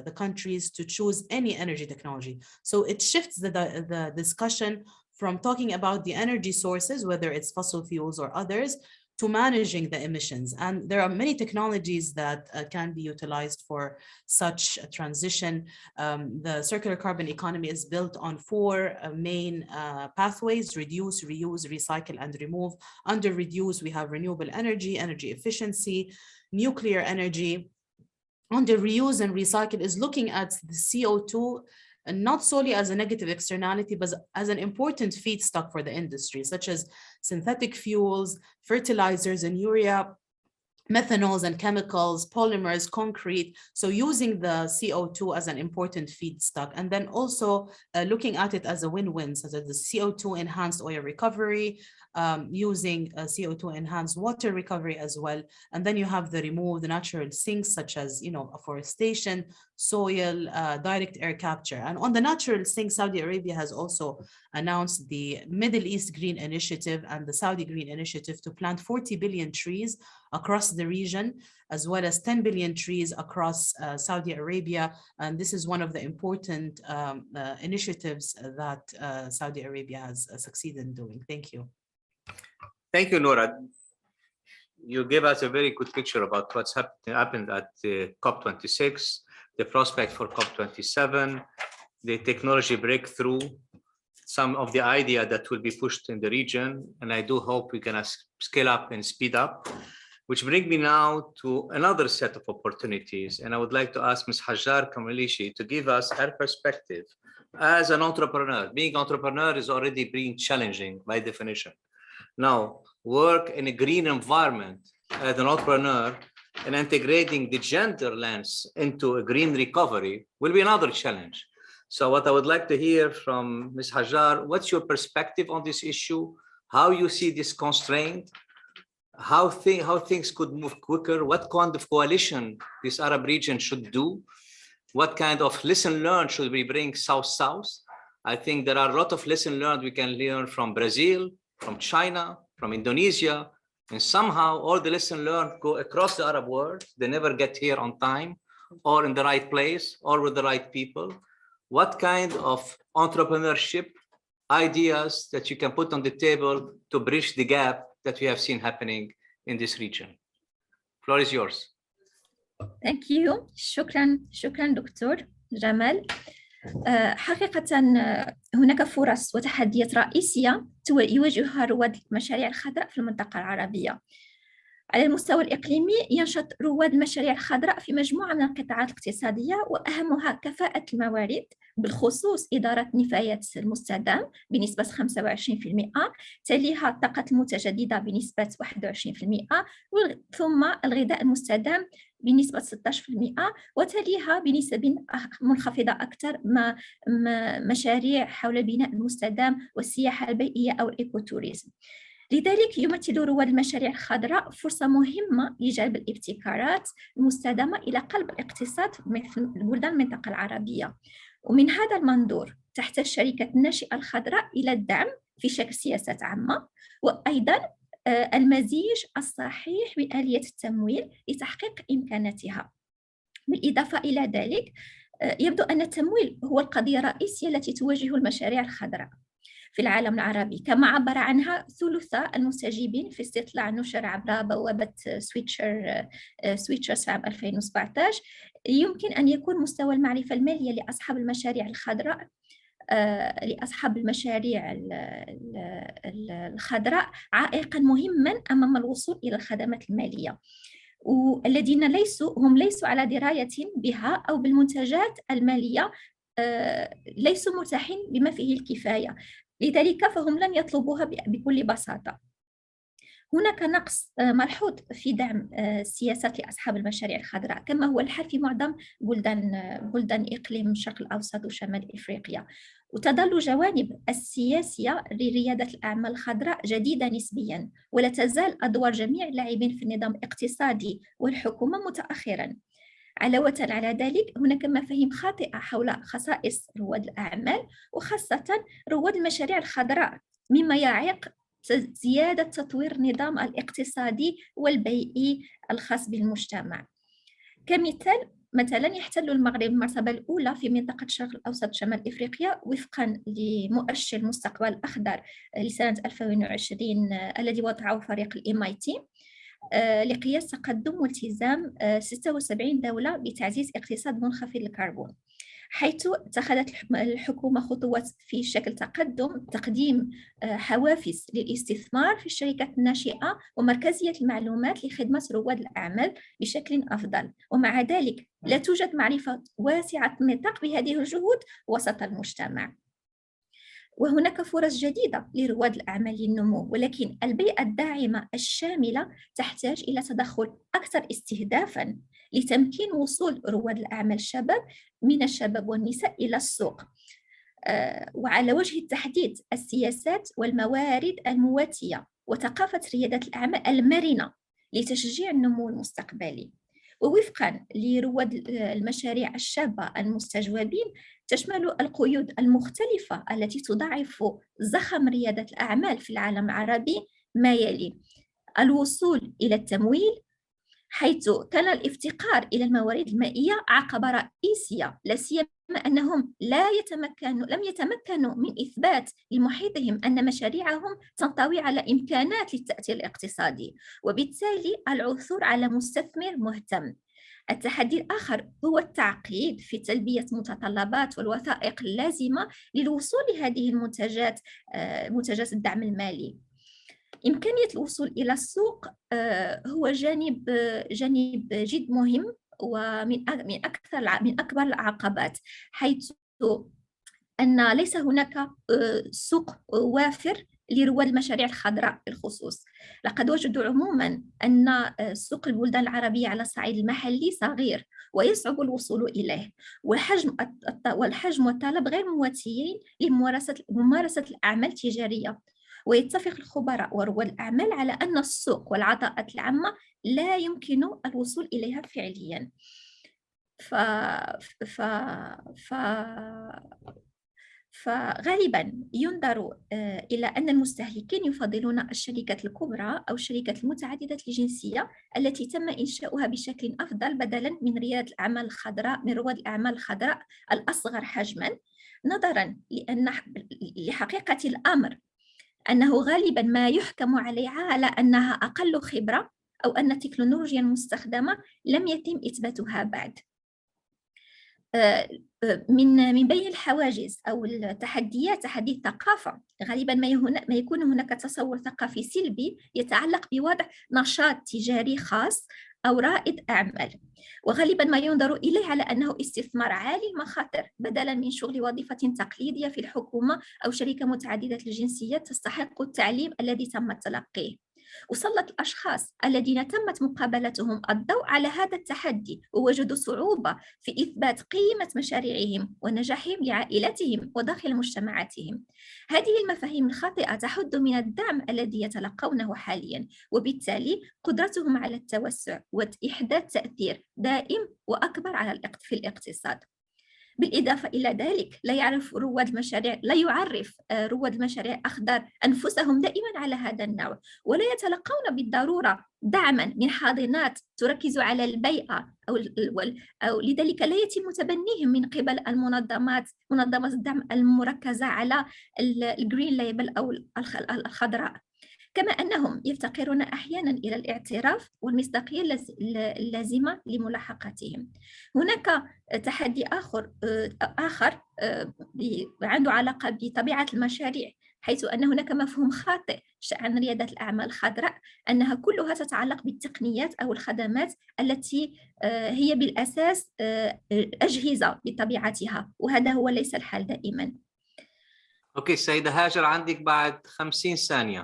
the countries to choose any energy technology. So it shifts the discussion from talking about the energy sources, whether it's fossil fuels or others, to managing the emissions. And there are many technologies that can be utilized for such a transition. The circular carbon economy is built on 4 main pathways: reduce, reuse, recycle, and remove. Under reduce, we have renewable energy, energy efficiency, nuclear energy. Under reuse and recycle is looking at the CO2 and not solely as a negative externality, but as an important feedstock for the industry, such as synthetic fuels, fertilizers and urea, methanols and chemicals, polymers, concrete. So using the CO2 as an important feedstock, and then also looking at it as a win-win, such as the CO2 enhanced oil recovery, using CO2 enhanced water recovery as well. And then you have the remove, the natural sinks, such as, afforestation, soil, direct air capture. And on the natural sinks, Saudi Arabia has also announced the Middle East Green Initiative and the Saudi Green Initiative to plant 40 billion trees across the region, as well as 10 billion trees across Saudi Arabia. And this is one of the important initiatives that Saudi Arabia has succeeded in doing. Thank you. Thank you, Nora. You gave us a very good picture about what's happened at COP26, the prospect for COP27, the technology breakthrough, some of the idea that will be pushed in the region. And I do hope we can scale up and speed up. which brings me now to another set of opportunities. And I would like to ask Ms. Hajar Kamalishi to give us her perspective as an entrepreneur. Being an entrepreneur is already being challenging by definition. Now, work in a green environment as an entrepreneur and integrating the gender lens into a green recovery will be another challenge. So what I would like to hear from Ms. Hajar, what's your perspective on this issue? How you see this constraint? How things could move quicker? What kind of coalition this Arab region should do? What kind of lesson learned should we bring South-South? I think there are a lot of lesson learned we can learn from Brazil, from China, from Indonesia, and somehow all the lesson learned go across the Arab world. They never get here on time or in the right place or with the right people. What kind of entrepreneurship ideas that you can put on the table to bridge the gap that we have seen happening in this region? Floor is yours. Thank you. شكرا دكتور جمال. حقيقة هناك فرص وتحديات رئيسية يواجهها رواد المشاريع الخضراء في المنطقة العربية. على المستوى الإقليمي ينشط رواد المشاريع الخضراء في مجموعة من القطاعات الاقتصادية وأهمها كفاءة الموارد، بالخصوص إدارة نفايات المستدام بنسبة 25%، تليها الطاقة المتجددة بنسبة 21%، ثم الغذاء المستدام بنسبة 16%، وتليها بنسب منخفضة أكثر مشاريع حول بناء المستدام والسياحة البيئية أو الإيكوتوريزم. لذلك يمثل رواد المشاريع الخضراء فرصة مهمة لجلب الابتكارات المستدامة إلى قلب الاقتصاد مثل بلدان المنطقة العربية. ومن هذا المنظور تحتاج الشركة الناشئة الخضراء إلى الدعم في شكل سياسات عامة، وأيضا المزيج الصحيح من آلية التمويل لتحقيق إمكاناتها. بالإضافة إلى ذلك يبدو أن التمويل هو القضية الرئيسية التي تواجه المشاريع الخضراء في العالم العربي، كما عبر عنها ثلث المستجيبين في استطلاع نشر عبر بوابة سويتشرز عام 2017. يمكن أن يكون مستوى المعرفة المالية لأصحاب المشاريع الخضراء عائقاً مهماً أمام الوصول إلى الخدمات المالية، والذين ليسوا على دراية بها أو بالمنتجات المالية ليسوا مرتاحين بما فيه الكفاية، لذلك فهم لن يطلبوها بكل بساطة. هناك نقص ملحوظ في دعم السياسات لأصحاب المشاريع الخضراء كما هو الحال في معظم بلدان إقليم الشرق الأوسط وشمال إفريقيا، وتظل جوانب السياسية لريادة الأعمال الخضراء جديدة نسبياً، ولا تزال أدوار جميع اللاعبين في النظام الاقتصادي والحكومة متأخراً. علاوة على ذلك هناك مفاهيم خاطئة حول خصائص رواد الأعمال وخاصة رواد المشاريع الخضراء، مما يعيق زيادة تطوير النظام الاقتصادي والبيئي الخاص بالمجتمع. مثلا يحتل المغرب المرتبة الأولى في منطقة الشرق الأوسط شمال إفريقيا وفقا لمؤشر المستقبل الأخضر لسنة 2020 الذي وضعه فريق MIT لقياس تقدم والتزام 76 دولة بتعزيز اقتصاد منخفض الكربون، حيث اتخذت الحكومة خطوات في شكل تقديم حوافز للاستثمار في الشركات الناشئة ومركزية المعلومات لخدمة رواد الأعمال بشكل أفضل. ومع ذلك لا توجد معرفة واسعة النطاق بهذه الجهود وسط المجتمع. وهناك فرص جديدة لرواد الأعمال للنمو، ولكن البيئة الداعمة الشاملة تحتاج إلى تدخل أكثر استهدافاً لتمكين وصول رواد الأعمال الشباب من الشباب والنساء إلى السوق. وعلى وجه التحديد السياسات والموارد المواتية وثقافة ريادة الأعمال المرنة لتشجيع النمو المستقبلي. ووفقاً لرواد المشاريع الشابة المستجوبين تشمل القيود المختلفة التي تضاعف زخم ريادة الأعمال في العالم العربي ما يلي: الوصول إلى التمويل، حيث كان الافتقار إلى الموارد المائية عقبة رئيسية، لا سيما أنهم لم يتمكنوا من إثبات لمحيطهم أن مشاريعهم تنطوي على إمكانات للتأثير الاقتصادي، وبالتالي العثور على مستثمر مهتم. التحدي الآخر هو التعقيد في تلبية متطلبات والوثائق اللازمة للوصول لهذه منتجات الدعم المالي. إمكانية الوصول إلى السوق هو جانب جد مهم ومن أكبر العقبات، حيث أن ليس هناك سوق وافر لرواد المشاريع الخضراء بالخصوص. لقد وجدوا عموما أن سوق البلدان العربية على الصعيد المحلي صغير ويصعب الوصول إليه، والحجم والطلب غير مواتيين لممارسة الأعمال التجارية. ويتفق الخبراء ورواد الأعمال على أن السوق والعطاءات العامة لا يمكن الوصول إليها فعليا. فغالبا ينظر إلى أن المستهلكين يفضلون الشركات الكبرى أو الشركات المتعددة الجنسية التي تم إنشاؤها بشكل أفضل بدلا من رواد الأعمال الخضراء الأصغر حجما، نظرا لحقيقة الأمر أنه غالبا ما يحكم عليها على أنها أقل خبرة أو أن التكنولوجيا المستخدمة لم يتم إثباتها بعد. من بين الحواجز أو التحديات تحدي الثقافة، غالبا ما يكون هناك تصور ثقافي سلبي يتعلق بوضع نشاط تجاري خاص أو رائد أعمال، وغالبا ما ينظر إليه على أنه استثمار عالي المخاطر بدلا من شغل وظيفة تقليدية في الحكومة أو شركة متعددة الجنسية تستحق التعليم الذي تم تلقيه. وسلط الأشخاص الذين تمت مقابلتهم الضوء على هذا التحدي ووجدوا صعوبة في إثبات قيمة مشاريعهم ونجاحهم لعائلتهم وداخل مجتمعاتهم. هذه المفاهيم الخاطئة تحد من الدعم الذي يتلقونه حاليا، وبالتالي قدرتهم على التوسع وإحداث تأثير دائم وأكبر في الاقتصاد. بالإضافة إلى ذلك لا يعرف رواد المشاريع الأخضر أنفسهم دائما على هذا النوع، ولا يتلقون بالضرورة دعما من حاضنات تركز على البيئة أو لذلك لا يتم تبنيهم من قبل منظمات الدعم المركزة على الجرين ليبل أو الخضراء. كما أنهم يفتقرون أحيانا إلى الاعتراف والمصداقية اللازمة لملاحقتهم. هناك تحدي آخر عنده علاقة بطبيعة المشاريع، حيث أن هناك مفهوم خاطئ عن ريادة الأعمال الخضراء أنها كلها تتعلق بالتقنيات أو الخدمات التي هي بالأساس أجهزة بطبيعتها، وهذا هو ليس الحال دائما. أوكي سيدة هاجر، عندك بعد 50 ثانية.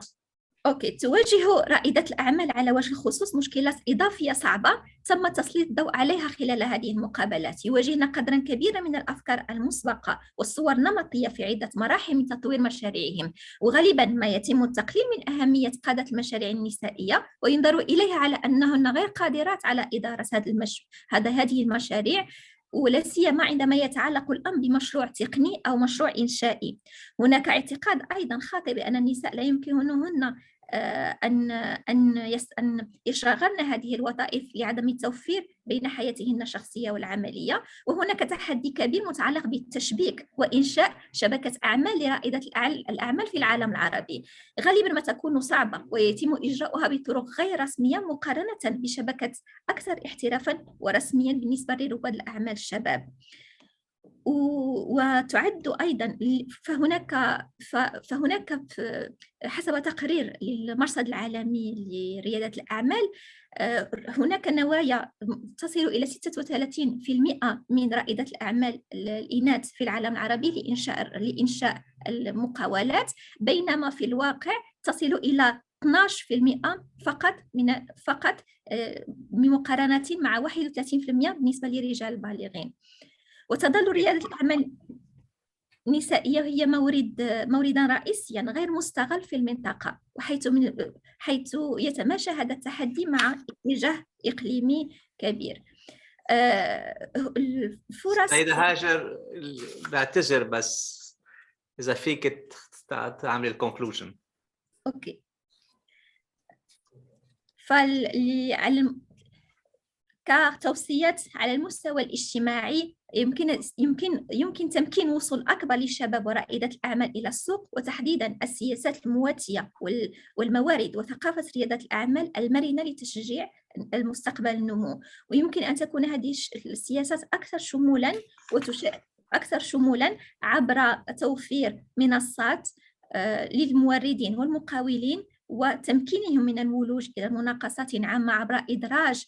تواجه رائدة الأعمال على وجه الخصوص مشكلات إضافية صعبة تم تسليط الضوء عليها خلال هذه المقابلات. يواجهن قدرا كبيرا من الأفكار المسبقة والصور النمطية في عدة مراحل من تطوير مشاريعهم، وغالبا ما يتم التقليل من أهمية قادة المشاريع النسائية وينظر إليها على أنهن غير قادرات على إدارة هذه المشاريع، ولا سيما عندما يتعلق الأمر بمشروع تقني أو مشروع إنشائي. هناك اعتقاد أيضا خاطئ بأن النساء لا يمكنهن أن يشغلن هذه الوظائف لعدم التوفير بين حياتهن الشخصية والعملية، وهناك تحدي كبير متعلق بالتشبيك وإنشاء شبكة أعمال لرائدة الأعمال في العالم العربي، غالبا ما تكون صعبة ويتم إجراؤها بطرق غير رسمية مقارنة بشبكة أكثر احترافا ورسميا بالنسبة لرواد الأعمال الشباب. وتعد أيضا فهناك حسب تقرير للمرصد العالمي لريادة الأعمال هناك نوايا تصل إلى 36% من رائدة الأعمال الإناث في العالم العربي لإنشاء المقاولات، بينما في الواقع تصل إلى 12% فقط بمقارنة مع 31% بالنسبة للرجال البالغين. وتظل ريادة الأعمال النسائية هي موردا رئيسيا غير مستغل في المنطقة، حيث يتماشى هذا التحدي مع اتجاه إقليمي كبير. الفرص سيدة هاجر، بعتذر بس إذا فيك تعمل الكونكلوجن. أوكي. كتوصيات على المستوى الاجتماعي يمكن تمكين وصول أكبر للشباب ورائدة الأعمال إلى السوق، وتحديدا السياسات المواتية والموارد وثقافة ريادة الأعمال المرنة لتشجيع المستقبل النمو. ويمكن أن تكون هذه السياسات أكثر شمولا عبر توفير منصات للموردين والمقاولين وتمكينهم من الولوج إلى مناقصات عامة عبر إدراج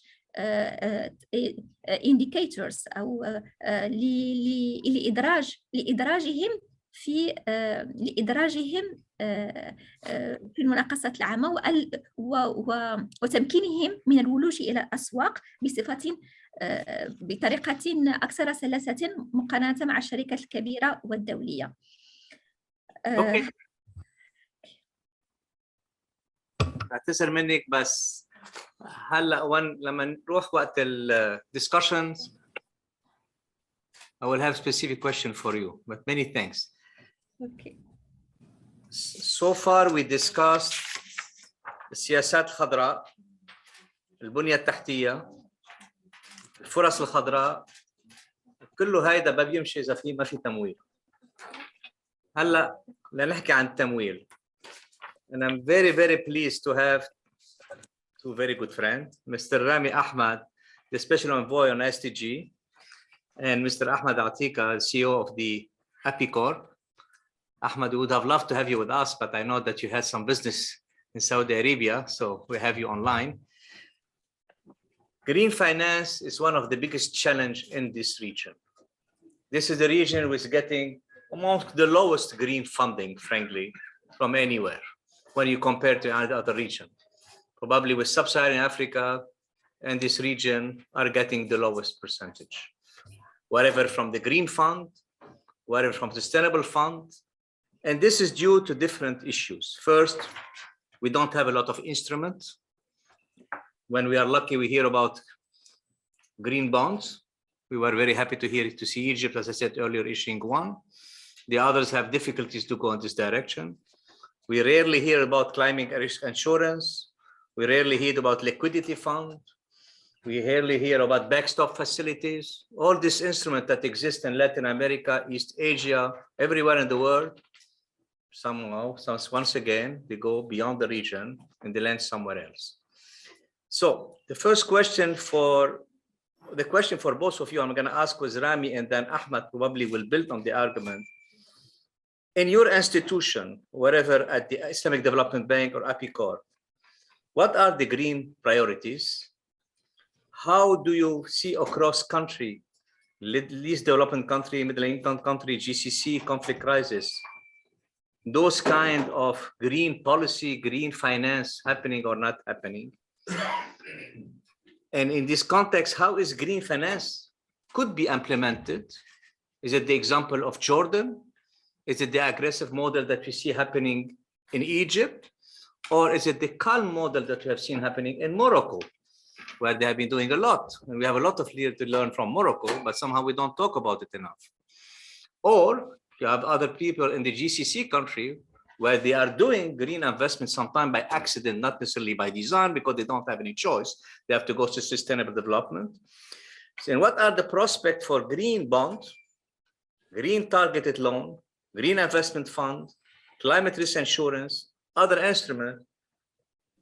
indicators أو لإدراجهم في المناقصات العامة وتمكينهم من الولوج إلى الأسواق بطريقة أكثر سلاسة مقارنة مع الشركات الكبيرة والدولية. بعتذر منك بس هلا لما نروح وقت ال discussions I will have specific question for you, but many thanks. Okay. So far we discussed السياسات الخضراء، البنية التحتية، الفرص الخضراء، كله هيدا ما بيمشي إذا ما في تمويل. هلا لنحكي عن التمويل. And I'm very, very pleased to have two very good friends, Mr. Rami Ahmad, the Special Envoy on SDG, and Mr. Ahmad Atika, CEO of the APICOR. Ahmad, we would have loved to have you with us, but I know that you had some business in Saudi Arabia, so we have you online. Green finance is one of the biggest challenges in this region. This is the region which is getting amongst the lowest green funding, frankly, from anywhere when you compare to other region. Probably with sub-Saharan Africa and this region are getting the lowest percentage. Whatever from the Green Fund, whatever from the Sustainable Fund. And this is due to different issues. First, we don't have a lot of instruments. When we are lucky, we hear about green bonds. We were very happy to see Egypt, as I said earlier, issuing one. The others have difficulties to go in this direction. We rarely hear about climate risk insurance. We rarely hear about liquidity fund. We rarely hear about backstop facilities. All these instruments that exist in Latin America, East Asia, everywhere in the world, somehow, once again, they go beyond the region and they land somewhere else. So the first question for both of you, I'm going to ask with Rami, and then Ahmad probably will build on the argument. In your institution, wherever at the Islamic Development Bank or APICOR, what are the green priorities? How do you see across country, least developing country, middle income country, GCC, conflict crisis, those kind of green policy, green finance happening or not happening? And in this context, how is green finance could be implemented? Is it the example of Jordan? Is it the aggressive model that we see happening in Egypt? Or is it the calm model that we have seen happening in Morocco, where they have been doing a lot? And we have a lot of to learn from Morocco, but somehow we don't talk about it enough. Or you have other people in the GCC country where they are doing green investment sometimes by accident, not necessarily by design, because they don't have any choice. They have to go to sustainable development. So, and what are the prospects for green bond, green targeted loan, green investment fund, climate risk insurance, other instruments,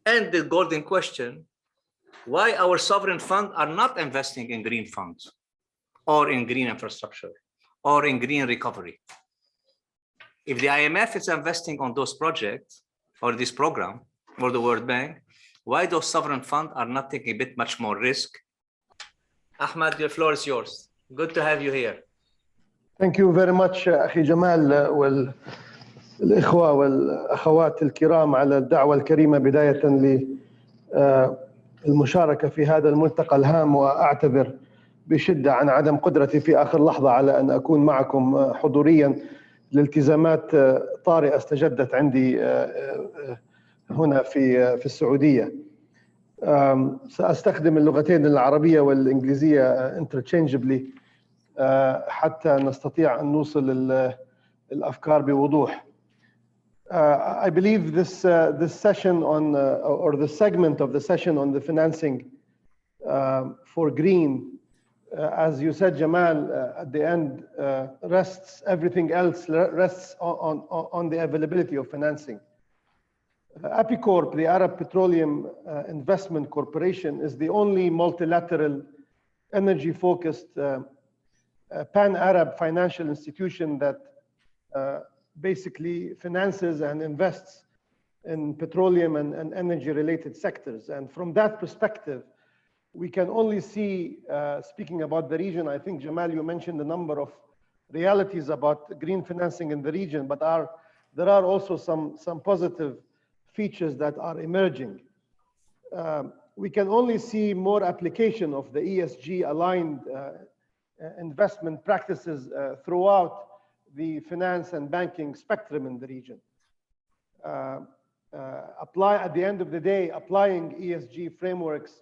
and the golden question, why our sovereign funds are not investing in green funds or in green infrastructure or in green recovery? If the IMF is investing on those projects or this program or the World Bank, why those sovereign funds are not taking a bit much more risk? Ahmad, the floor is yours. Good to have you here. Thank you very much أخي جمال والإخوة والأخوات الكرام على الدعوة الكريمة بداية للمشاركة في هذا الملتقى الهام، وأعتذر بشدة عن عدم قدرتي في آخر لحظة على أن أكون معكم حضوريا لالتزامات طارئة استجدت عندي هنا في السعودية. سأستخدم اللغتين العربية والإنجليزية interchangeably حتى نستطيع أن نوصل الأفكار بوضوح. I believe this session on or the segment of the session on the financing for green, as you said, Jamal, at the end everything else rests on the availability of financing. APICOR, the Arab Petroleum Investment Corporation, is the only multilateral energy-focused pan-Arab financial institution that basically finances and invests in petroleum and energy-related sectors. And from that perspective, we can only see, speaking about the region, I think, Jamal, you mentioned a number of realities about green financing in the region, but there are also some positive features that are emerging. We can only see more application of the ESG-aligned investment practices throughout the finance and banking spectrum in the region. At the end of the day, applying ESG frameworks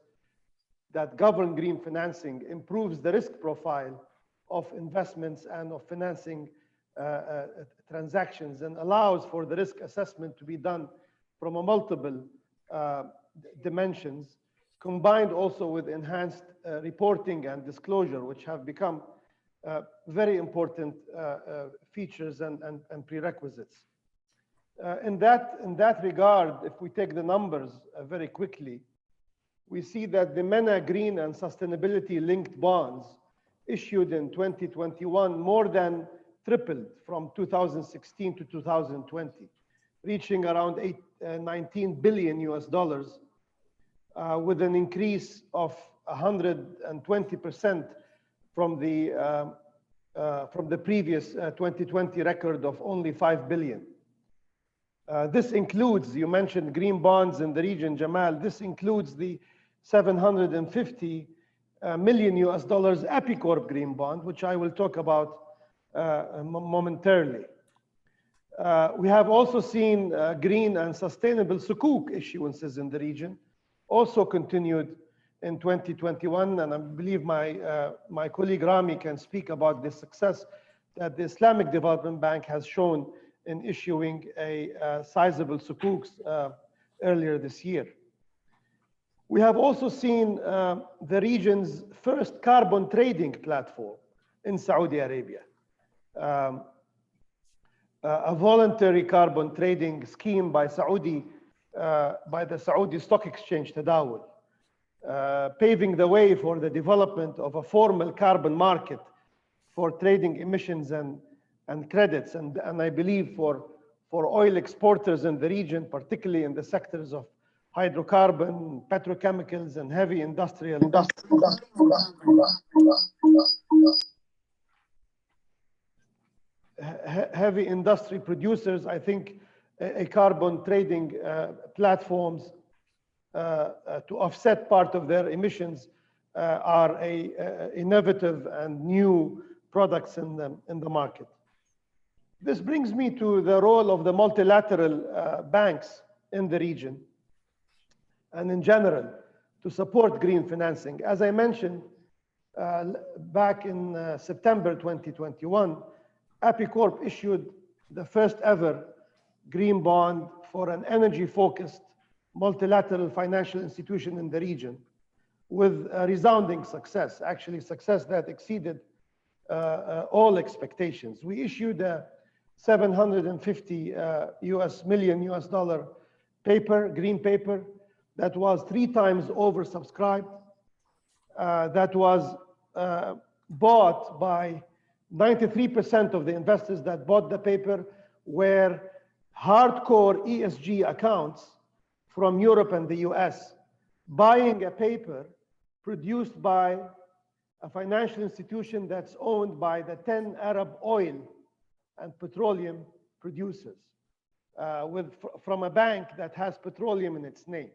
that govern green financing improves the risk profile of investments and of financing transactions, and allows for the risk assessment to be done from a multiple dimensions, combined also with enhanced reporting and disclosure, which have become very important features and prerequisites. In that regard, if we take the numbers very quickly, we see that the MENA green and sustainability linked bonds issued in 2021 more than tripled from 2016 to 2020, reaching around $19 billion with an increase of 120% from the previous 2020 record of only $5 billion. This includes, you mentioned green bonds in the region, Jamal, this includes the $750 million EpiCorp green bond, which I will talk about momentarily. We have also seen green and sustainable sukuk issuances in the region, also continued in 2021, and I believe my colleague Rami can speak about the success that the Islamic Development Bank has shown in issuing a sizable sukuks earlier this year. We have also seen the region's first carbon trading platform in Saudi Arabia, a voluntary carbon trading scheme by the Saudi Stock Exchange Tadawul, paving the way for the development of a formal carbon market for trading emissions and credits, and I believe for oil exporters in the region, particularly in the sectors of hydrocarbon, petrochemicals, and heavy industry producers. I think a carbon trading platforms to offset part of their emissions are innovative and new products in the market. This brings me to the role of the multilateral banks in the region and in general to support green financing. As I mentioned, back in September 2021, APICorp issued the first ever green bond for an energy-focused multilateral financial institution in the region with a resounding success, actually success that exceeded all expectations. We issued a $750 million paper, green paper, that was 3 times oversubscribed, that was bought by 93% of the investors that bought the paper were hardcore ESG accounts from Europe and the US, buying a paper produced by a financial institution that's owned by the 10 Arab oil and petroleum producers, from a bank that has petroleum in its name.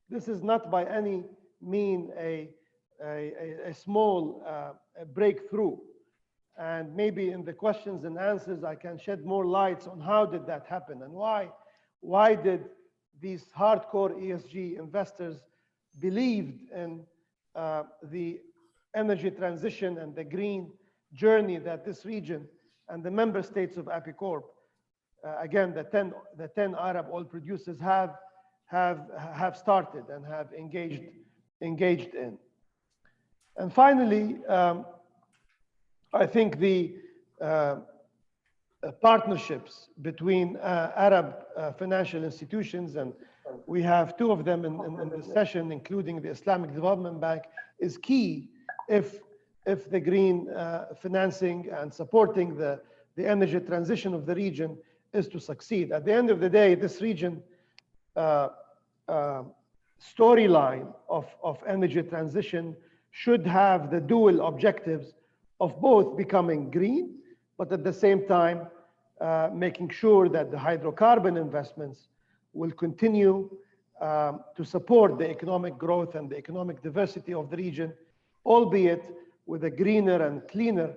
This is not by any mean a small breakthrough. And maybe in the questions and answers, I can shed more lights on how did that happen and why did these hardcore ESG investors believed in the energy transition and the green journey that this region and the member states of APICorp, again, the 10 Arab oil producers have started and have engaged in. And finally, I think the partnerships between Arab financial institutions, and we have 2 of them in this session, including the Islamic Development Bank, is key if the green financing and supporting the energy transition of the region is to succeed. At the end of the day, this region storyline of energy transition should have the dual objectives of both becoming green, but at the same time, making sure that the hydrocarbon investments will continue to support the economic growth and the economic diversity of the region, albeit with a greener and cleaner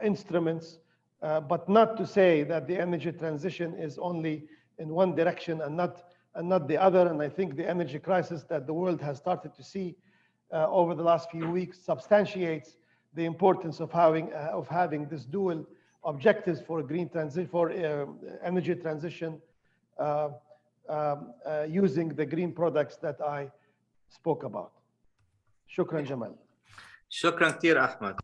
instruments, but not to say that the energy transition is only in one direction and not the other. And I think the energy crisis that the world has started to see over the last few weeks substantiates the importance of having this dual objectives for green transition, for energy transition, using the green products that I spoke about. Shukran, Jamal. Shukran كثير Ahmed.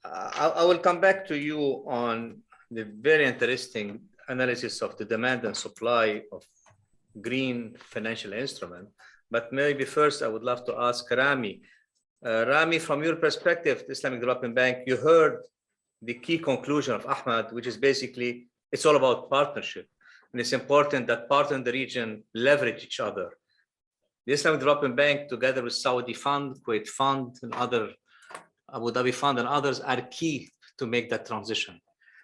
I will come back to you on the very interesting analysis of the demand and supply of green financial instrument. But maybe first I would love to ask Rami. Rami, from your perspective, the Islamic Development Bank, you heard the key conclusion of Ahmed, which is basically, it's all about partnership. And it's important that partners in the region leverage each other. The Islamic Development Bank, together with Saudi Fund, Kuwait Fund, and other Abu Dhabi Fund and others are key to make that transition.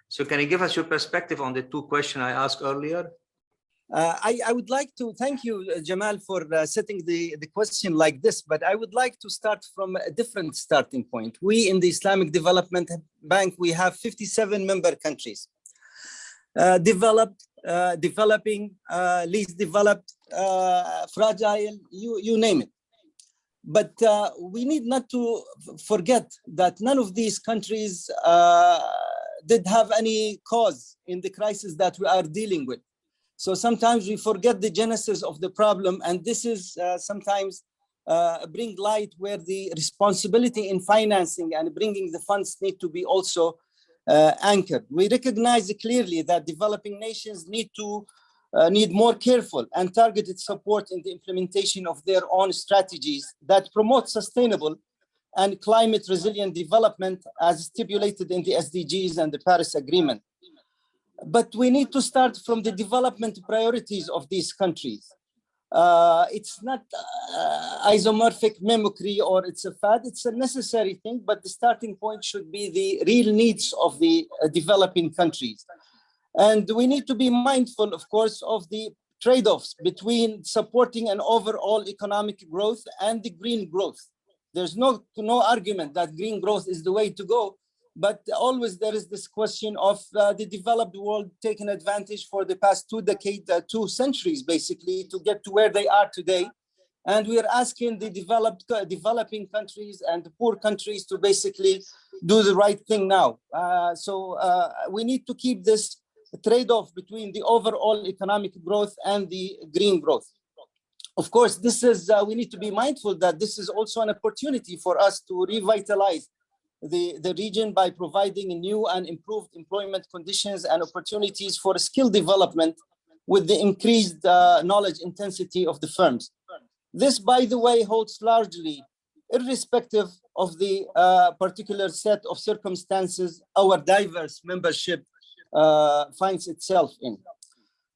So can you give us your perspective on the two questions I asked earlier? I would like to thank you, Jamal, for setting the question like this, but I would like to start from a different starting point. We in the Islamic Development Bank, we have 57 member countries, developed, developing, least developed, fragile, you name it. But we need not to forget that none of these countries did have any cause in the crisis that we are dealing with. So sometimes we forget the genesis of the problem, and this is sometimes bring light where the responsibility in financing and bringing the funds need to be also anchored. We recognize clearly that developing nations need more careful and targeted support in the implementation of their own strategies that promote sustainable and climate resilient development as stipulated in the SDGs and the Paris Agreement. But we need to start from the development priorities of these countries. It's not isomorphic mimicry or it's a fad, it's a necessary thing, but the starting point should be the real needs of the developing countries. And we need to be mindful, of course, of the trade-offs between supporting an overall economic growth and the green growth. There's no argument that green growth is the way to go, but always there is this question of the developed world taking advantage for the past 2 decades, 2 centuries, basically, to get to where they are today. And we are asking the developing countries and the poor countries to basically do the right thing now. So we need to keep this trade-off between the overall economic growth and the green growth. Of course, this is we need to be mindful that this is also an opportunity for us to revitalize the region by providing new and improved employment conditions and opportunities for skill development with the increased knowledge intensity of the firms. This, by the way, holds largely irrespective of the particular set of circumstances our diverse membership finds itself in.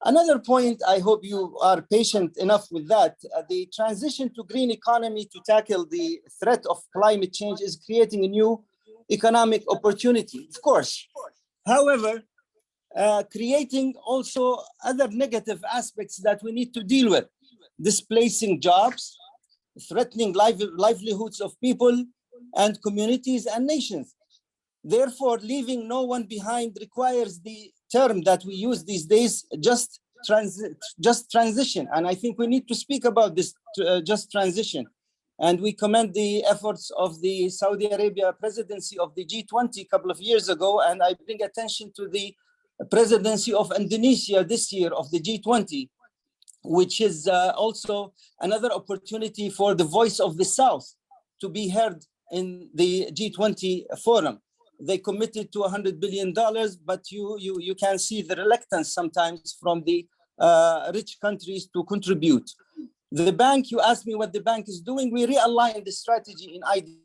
Another point, I hope you are patient enough with that, the transition to green economy to tackle the threat of climate change is creating a new economic opportunity, of course. However, creating also other negative aspects that we need to deal with, displacing jobs, threatening livelihoods of people and communities and nations. Therefore, leaving no one behind requires the term that we use these days, just transition. And I think we need to speak about this just transition. And we commend the efforts of the Saudi Arabia presidency of the G20 a couple of years ago. And I bring attention to the presidency of Indonesia this year of the G20, which is also another opportunity for the voice of the South to be heard in the G20 forum. They committed to $100 billion, but you can see the reluctance sometimes from the rich countries to contribute. The bank, you asked me what the bank is doing. We realign the strategy in ID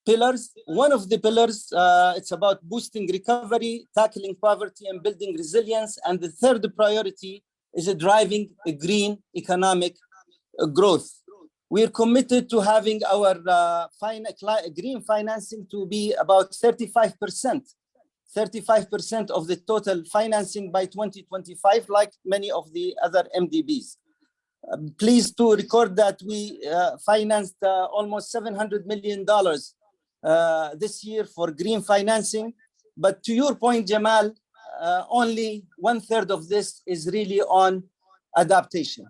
pillars. One of the pillars, it's about boosting recovery, tackling poverty and building resilience. And the third priority is driving a green economic growth. We're committed to having our green financing to be about 35% of the total financing by 2025, like many of the other MDBs. Pleased to record that we financed almost $700 million this year for green financing. But to your point, Jamal, only 1/3 of this is really on adaptation.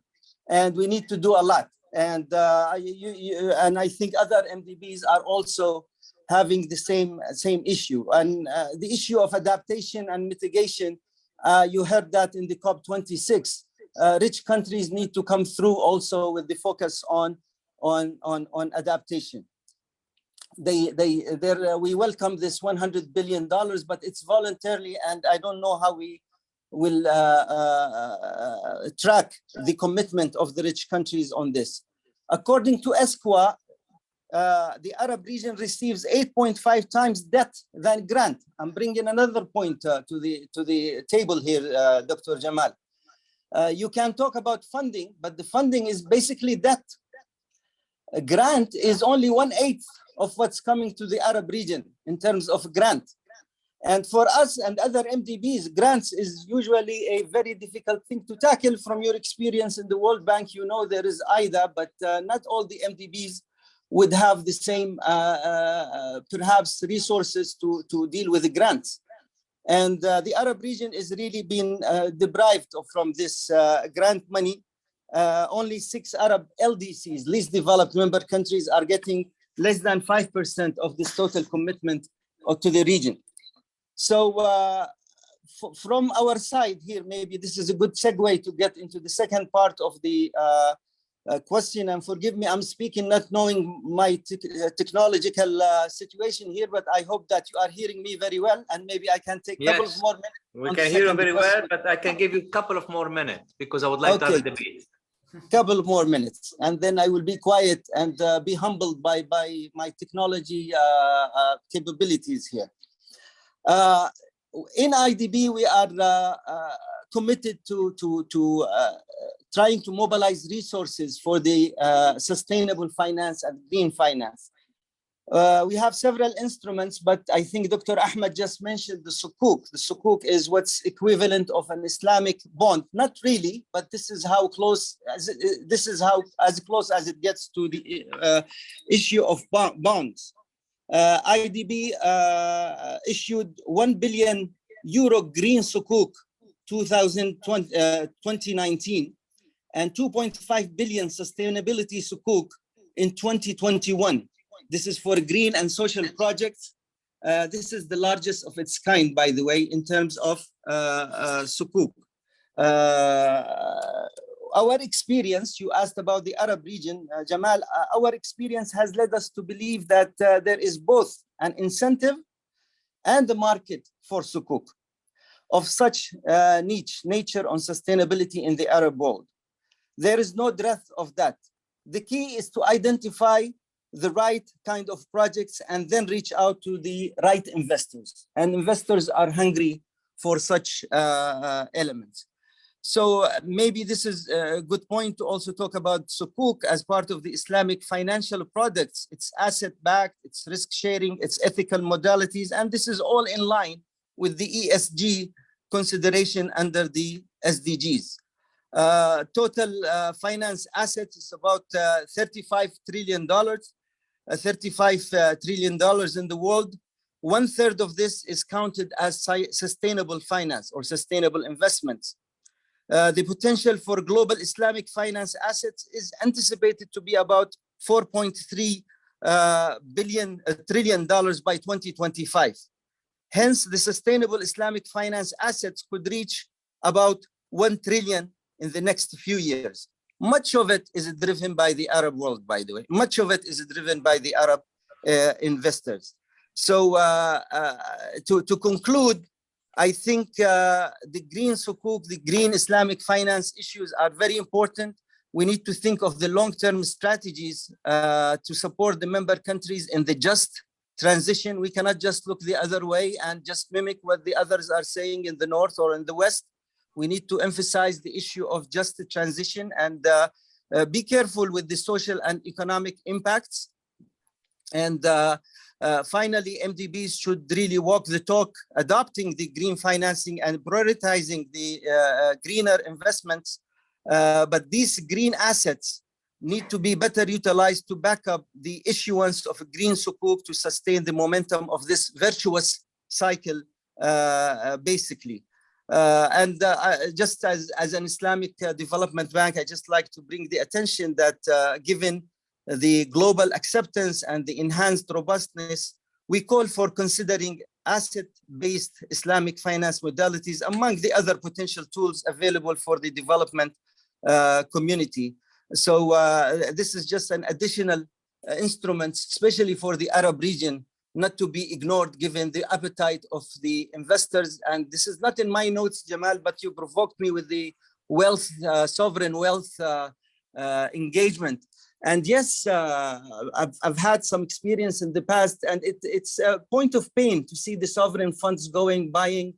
And we need to do a lot. And I think other MDBs are also having the same issue. And the issue of adaptation and mitigation, you heard that in the COP26. Rich countries need to come through also with the focus on adaptation. We welcome this $100 billion, but it's voluntarily, and I don't know how we will track the commitment of the rich countries on this. According to ESCWA, the Arab region receives 8.5 times debt than grant. I'm bringing another point to the table here, Dr. Jamal. You can talk about funding, but the funding is basically debt. A grant is only 1/8 of what's coming to the Arab region in terms of grant. And for us and other MDBs, grants is usually a very difficult thing to tackle. From your experience in the World Bank, you know there is IDA, but not all the MDBs would have the same, perhaps, resources to deal with the grants. And the Arab region is really being deprived from this grant money. Only 6 Arab LDCs, least developed member countries, are getting less than 5% of this total commitment to the region. So from our side here, maybe this is a good segue to get into the second part of the question. And forgive me, I'm speaking not knowing my technological situation here, but I hope that you are hearing me very well, and maybe I can take a couple of more minutes. We can hear you very well, but I can give you a couple of more minutes because I would like to have a debate. Couple more minutes, and then I will be quiet and be humbled by my technology capabilities here. In IDB, we are committed to trying to mobilize resources for the sustainable finance and green finance. We have several instruments, but I think Dr. Ahmed just mentioned the sukuk. The sukuk is what's equivalent of an Islamic bond. Not really, but this is how close, as close as it gets to the issue of bonds. IDB issued 1 billion euro green sukuk 2019 and 2.5 billion sustainability sukuk in 2021. This is for green and social projects. This is the largest of its kind, by the way, in terms of sukuk. Our experience, you asked about the Arab region, Jamal, our experience has led us to believe that there is both an incentive and a market for sukuk of such niche nature on sustainability in the Arab world. There is no dearth of that. The key is to identify the right kind of projects and then reach out to the right investors. And investors are hungry for such elements. So maybe this is a good point to also talk about sukuk as part of the Islamic financial products. It's asset-backed, it's risk-sharing, it's ethical modalities, and this is all in line with the ESG consideration under the SDGs. Total finance assets is about $35 trillion in the world. 1/3 of this is counted as sustainable finance or sustainable investments. The potential for global Islamic finance assets is anticipated to be about $4.3 trillion by 2025. Hence, the sustainable Islamic finance assets could reach about 1 trillion in the next few years. Much of it is driven by the Arab world, by the way. Much of it is driven by the Arab investors. So to conclude, I think the green sukuk, the green Islamic finance issues are very important. We need to think of the long-term strategies to support the member countries in the just transition. We cannot just look the other way and just mimic what the others are saying in the north or in the west. We need to emphasize the issue of just transition and be careful with the social and economic impacts. And finally, MDBs should really walk the talk, adopting the green financing and prioritizing the greener investments. But these green assets need to be better utilized to back up the issuance of a green sukuk to sustain the momentum of this virtuous cycle, basically. Just as an Islamic development bank, I just like to bring the attention that given the global acceptance and the enhanced robustness, we call for considering asset-based Islamic finance modalities among the other potential tools available for the development community. So this is just an additional instrument, especially for the Arab region, not to be ignored given the appetite of the investors. And this is not in my notes, Jamal, but you provoked me with the wealth, sovereign wealth engagement. And yes, I've had some experience in the past, and it's a point of pain to see the sovereign funds buying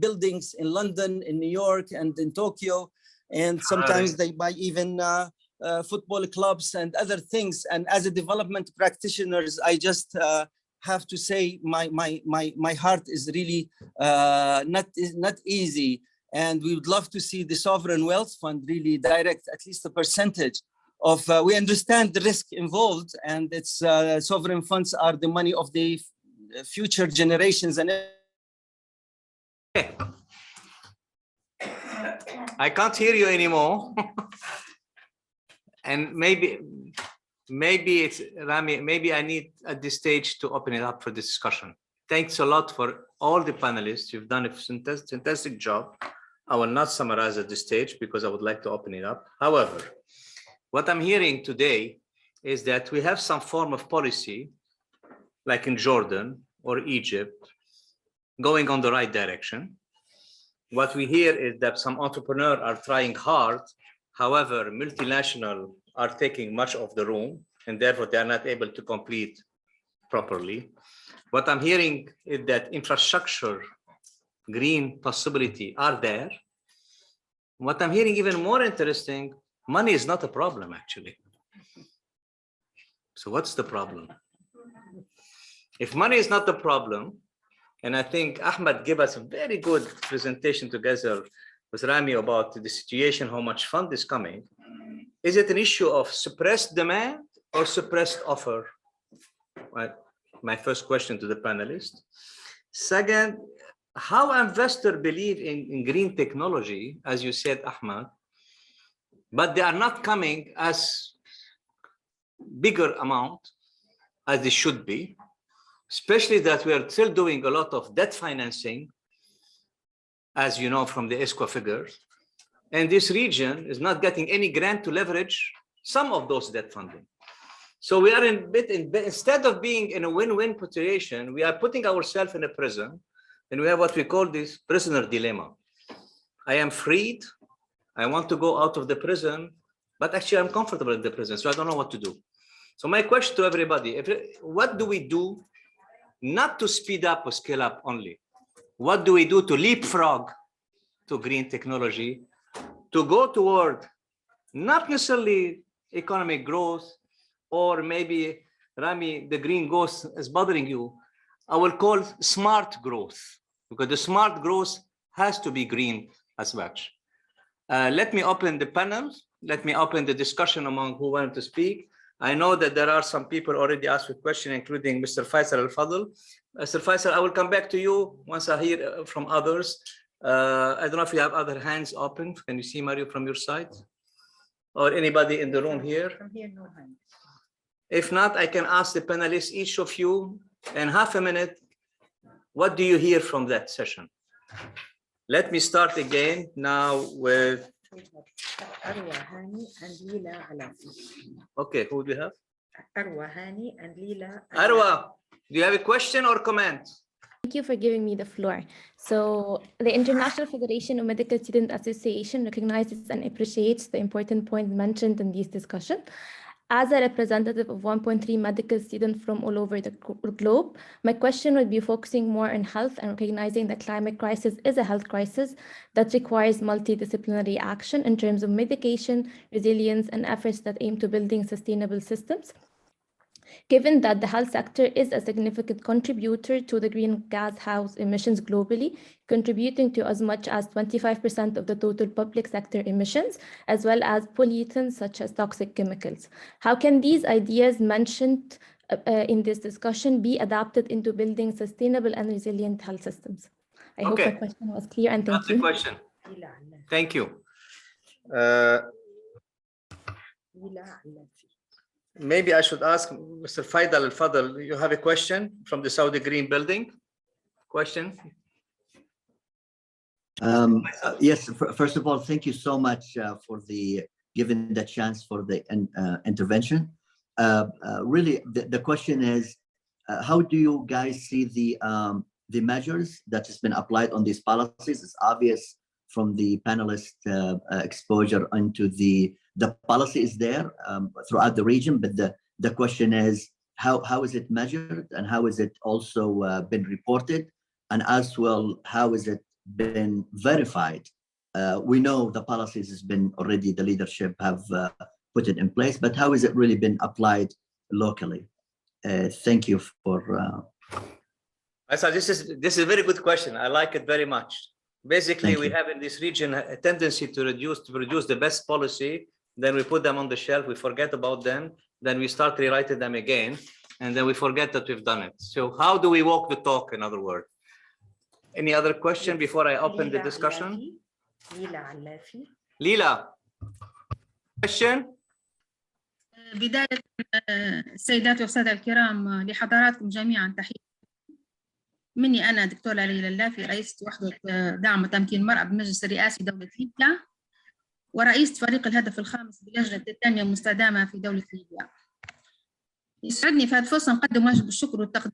buildings in London, in New York, and in Tokyo. And sometimes they buy even football clubs and other things. And as a development practitioners, I just have to say my heart is really not easy. And we would love to see the sovereign wealth fund really direct at least a percentage of, we understand the risk involved, and its sovereign funds are the money of the future generations. And I can't hear you anymore. And maybe it's Rami, maybe I need at this stage to open it up for discussion. Thanks a lot for all the panelists. You've done a fantastic job. I will not summarize at this stage because I would like to open it up. However, what I'm hearing today is that we have some form of policy, like in Jordan or Egypt, going on the right direction. What we hear is that some entrepreneurs are trying hard. However, multinationals are taking much of the room, and therefore they are not able to complete properly. What I'm hearing is that infrastructure, green possibility are there. What I'm hearing even more interesting, money is not a problem actually. So what's the problem? If money is not the problem, and I think Ahmed gave us a very good presentation together with Rami about the situation, how much fund is coming. Is it an issue of suppressed demand or suppressed offer? Right. My first question to the panelists. Second, how investors believe in green technology, as you said, Ahmed, but they are not coming as bigger amount as they should be, especially that we are still doing a lot of debt financing, as you know from the ESCWA figures, and this region is not getting any grant to leverage some of those debt funding. So we are instead of being in a win-win situation, we are putting ourselves in a prison, and we have what we call this prisoner dilemma. I am freed, I want to go out of the prison, but actually I'm comfortable in the prison, so I don't know what to do. So my question to everybody, what do we do not to speed up or scale up only? What do we do to leapfrog to green technology, to go toward not necessarily economic growth, or maybe, Rami, the green growth is bothering you. I will call smart growth, because the smart growth has to be green as much. Let me open the panel. Let me open the discussion among who want to speak. I know that there are some people already asked a question, including Mr. Faisal Al-Fadl. Mr. Faisal, I will come back to you once I hear from others. I don't know if you have other hands open. Can you see Mario from your side? Or anybody in the room here? From here, no hands. If not, I can ask the panelists, each of you, in half a minute, what do you hear from that session? Let me start again now with... Arwa Hani and Leela Alafi. Okay, who do we have? Arwa Hani and Leela. Arwa, do you have a question or comment? Thank you for giving me the floor. So the International Federation of Medical Student Association recognizes and appreciates the important point mentioned in this discussion. As a representative of 1.3 medical students from all over the globe, my question would be focusing more on health and recognizing that climate crisis is a health crisis that requires multidisciplinary action in terms of mitigation, resilience, and efforts that aim to building sustainable systems. Given that the health sector is a significant contributor to the greenhouse emissions globally, contributing to as much as 25% of the total public sector emissions, as well as pollutants such as toxic chemicals. How can these ideas mentioned in this discussion be adapted into building sustainable and resilient health systems? I hope the question was clear, and thank you. That's the question. Thank you. Maybe I should ask Mr. Faidal Al-Fadl, you have a question from the Saudi Green Building? Question? Yes, first of all, thank you so much for giving the chance for the intervention. Really, the question is, how do you guys see the measures that has been applied on these policies? It's obvious from the panelist exposure into the policy is there throughout the region, but the question is, how is it measured, and how is it also been reported, and as well, how is it been verified? We know the policies has been already, the leadership have put it in place, but how has it really been applied locally? Thank you for. This is a very good question. I like it very much. Basically, we have in this region a tendency to produce the best policy. Then we put them on the shelf, we forget about them, then we start rewriting them again, and then we forget that we've done it. So how do we walk the talk, in other words? Any other question before I open the discussion? Lila, question? بداية السيدات والسادة الكرام لحضراتكم جميعا تحية مني أنا دكتورة ليلى اللافي رئيسة وحدة دعم وتمكين المرأة بالمجلس الرئاسي دولة ليبيا ورئيس فريق الهدف الخامس بلجنة التنمية المستدامة في دولة ليبيا. يسعدني في هذه الفرصة نقدم واجب الشكر والتقدير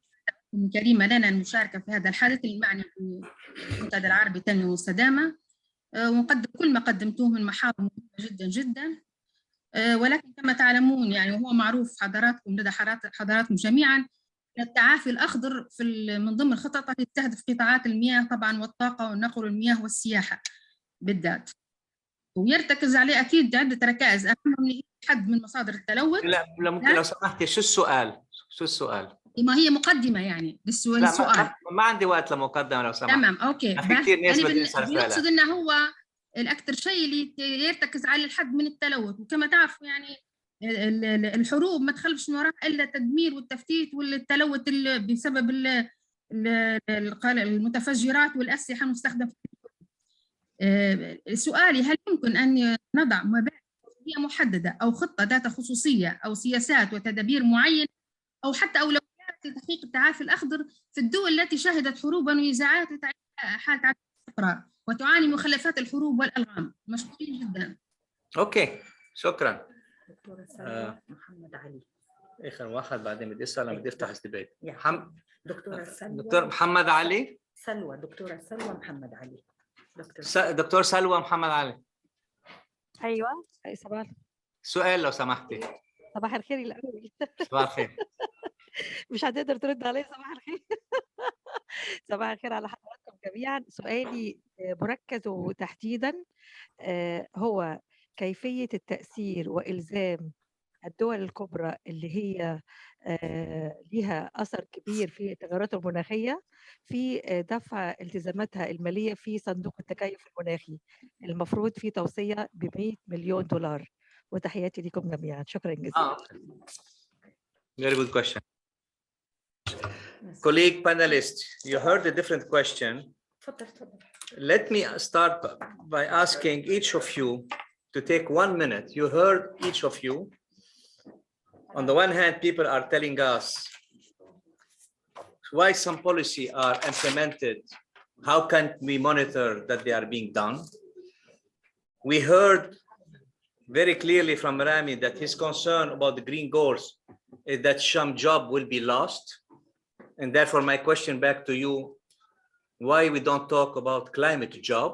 الكريمة لنا المشاركة في هذا الحدث المعني بالمنتدى العربي التنمية المستدامة، ونقدم كل ما قدمتوه من محاور مهمة جدا جدا، ولكن كما تعلمون يعني وهو معروف حضراتكم لدى حضراتكم جميعا، التعافي الأخضر من ضمن الخطط التي تستهدف قطاعات المياه طبعا والطاقة والنقل والمياه والسياحة بالذات، ويرتكز عليه أكيد عدة ركائز أهمهم هي حد من مصادر التلوث. لا ممكن لو سمحتي شو السؤال؟ ما هي مقدمة يعني للسؤال. ما عندي وقت لمقدمة لو سمحت. تمام أوكي. في كثير ناس بدي أسأل بنقصد إنه هو الأكثر شيء اللي يرتكز على الحد من التلوث، وكما تعرفوا يعني الحروب ما تخلفش من وراها إلا تدمير والتفتيت والتلوث بسبب المتفجرات والأسلحة المستخدمة. سؤالي هل يمكن أن نضع مبادئ محددة أو خطة ذات خصوصية أو سياسات وتدابير معينة أو حتى أولويات لتحقيق التعافي الأخضر في الدول التي شهدت حروبا ونزاعات حالة عدم الاستقرار وتعاني من مخلفات الحروب والألغام؟ مشكورين جدا. أوكي شكرا. دكتورة سلوى محمد علي. آخر واحد بعدين بدي أسأل بدي أفتح الديبيت. دكتورة سلوى. دكتور محمد علي. دكتورة سلوى محمد علي. دكتور سلوى محمد علي. ايوه صباح سؤال لو سمحتي. صباح الخير الاول. صباح الخير. مش هتقدر ترد علي. صباح الخير. صباح الخير على حضراتكم جميعا. سؤالي مركز وتحديدا هو كيفيه التاثير والزام الدول الكبرى اللي هي ليها أثر كبير في التغيرات المناخية في دفع التزاماتها المالية في صندوق التكيف المناخي، المفروض في توصية ب$100 مليون. وتحياتي لكم جميعا. شكرا جزيلا. Very good question. Colleague panelists, you heard a different question. Let me start by asking each of you to take 1 minute. You heard each of you. On the one hand, people are telling us why some policy are implemented. How can we monitor that they are being done? We heard very clearly from Rami that his concern about the green goals is that some job will be lost. And therefore, my question back to you, why we don't talk about climate job?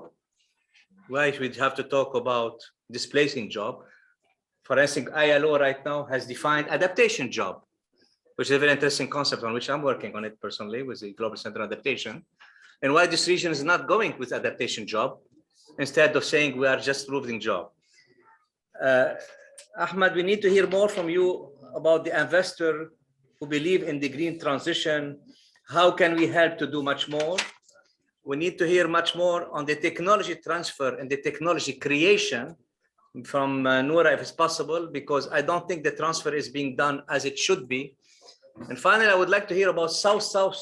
Why we have to talk about displacing job? For instance, ILO right now has defined adaptation job, which is a very interesting concept on which I'm working on it personally with the Global Center on Adaptation. And why this region is not going with adaptation job, instead of saying we are just proving job. Ahmad, we need to hear more from you about the investor who believe in the green transition. How can we help to do much more? We need to hear much more on the technology transfer and the technology creation from Noura, if it's possible, because I don't think the transfer is being done as it should be. And finally, I would like to hear about South-South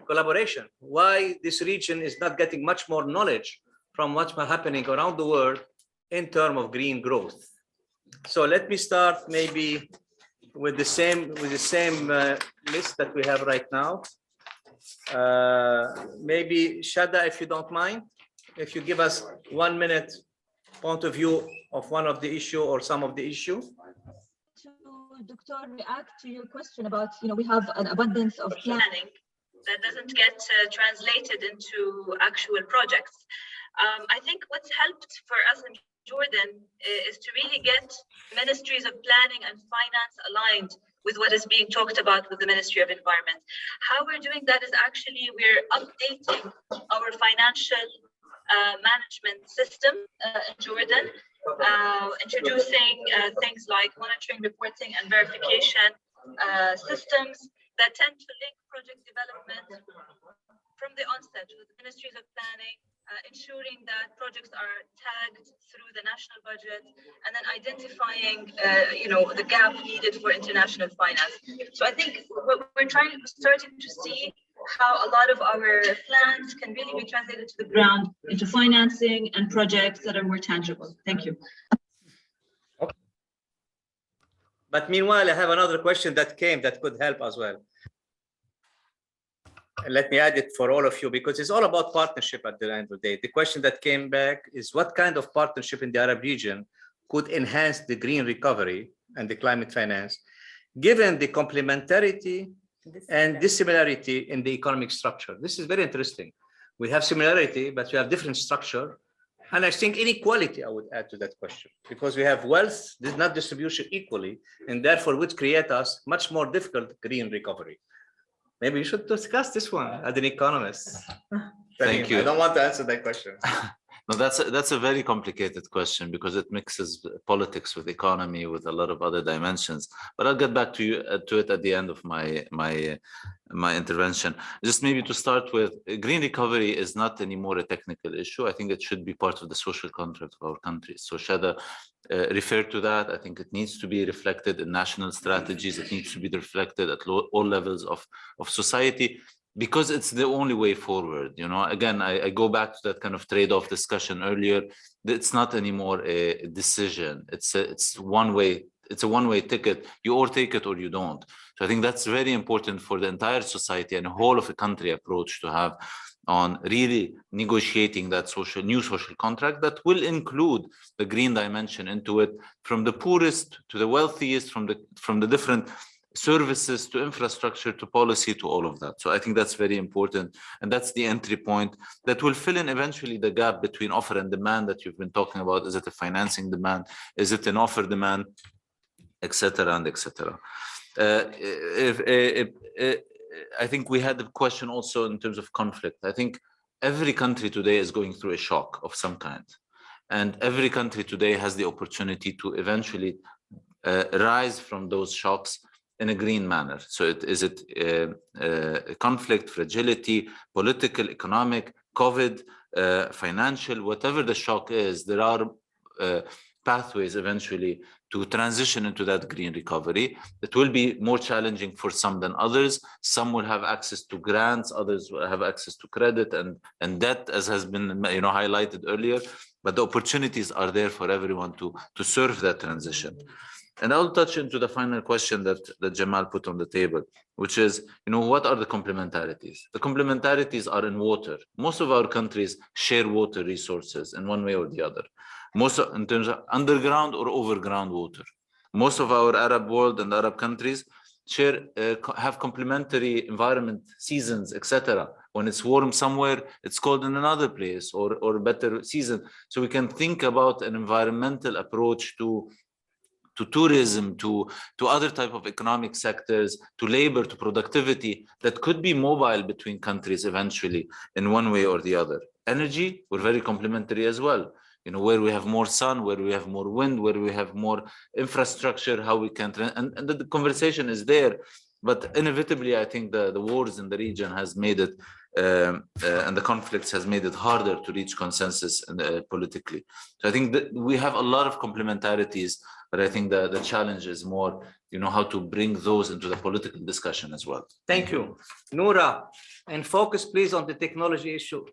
collaboration. Why this region is not getting much more knowledge from what's happening around the world in terms of green growth. So let me start maybe with the same list that we have right now. Maybe Shada, if you don't mind, if you give us 1 minute point of view of one of the issue or some of the issue. To Dr. react to your question about, we have an abundance of planning that doesn't get translated into actual projects. I think what's helped for us in Jordan is to really get ministries of planning and finance aligned with what is being talked about with the Ministry of Environment. How we're doing that is actually we're updating our financial management system in Jordan, introducing things like monitoring, reporting, and verification systems that tend to link project development from the onset with ministries of planning, ensuring that projects are tagged through the national budget, and then identifying, the gap needed for international finance. So I think what we're starting to see how a lot of our plans can really be translated to the ground into financing and projects that are more tangible. Thank you. Okay. But meanwhile, I have another question that came that could help as well. Let me add it for all of you, because it's all about partnership at the end of the day. The question that came back is what kind of partnership in the Arab region could enhance the green recovery and the climate finance, given the complementarity and dissimilarity in the economic structure. This is very interesting. We have similarity, but we have different structure. And I think inequality, I would add to that question, because we have wealth, not distribution equally, and therefore would create us much more difficult green recovery. Maybe you should discuss this one as an economist. Thank you. I don't want to answer that question. No, that's a very complicated question because it mixes politics with economy with a lot of other dimensions. But I'll get back to you to it at the end of my intervention. Just maybe to start with, green recovery is not anymore a technical issue. I think it should be part of the social contract of our countries. So Shada referred to that. I think it needs to be reflected in national strategies. It needs to be reflected at all levels of society, because it's the only way forward. Again, I go back to that kind of trade-off discussion earlier. It's not anymore a decision. It's a one-way ticket. You or take it or you don't. So I think that's very important for the entire society and whole of a country approach to have on really negotiating that new social contract that will include the green dimension into it, from the poorest to the wealthiest, from the different services to infrastructure to policy to all of that. So I think that's very important, and that's the entry point that will fill in eventually the gap between offer and demand that you've been talking about. Is it a financing demand? Is it an offer demand? Etc. and etc. I think we had a question also in terms of conflict. I think every country today is going through a shock of some kind, and every country today has the opportunity to eventually rise from those shocks in a green manner. So is it conflict, fragility, political, economic, COVID, financial, whatever the shock is, there are pathways eventually to transition into that green recovery. It will be more challenging for some than others. Some will have access to grants, others will have access to credit and debt, as has been highlighted earlier. But the opportunities are there for everyone to serve that transition. And I'll touch into the final question that Jamal put on the table, which is, what are the complementarities? The complementarities are in water. Most of our countries share water resources in one way or the other. In terms of underground or overground water. Most of our Arab world and Arab countries have complementary environment, seasons, etc. When it's warm somewhere, it's cold in another place, or better season. So we can think about an environmental approach to to tourism, to other type of economic sectors, to labor, to productivity that could be mobile between countries eventually in one way or the other. Energy, we're very complementary as well. You know, where we have more sun, where we have more wind, where we have more infrastructure, how we can, and the conversation is there. But inevitably, I think the wars in the region has made it, and the conflicts has made it harder to reach consensus politically. So I think that we have a lot of complementarities, but I think the challenge is more, you know, how to bring those into the political discussion as well. Thank you. Noura, and focus please on the technology issue.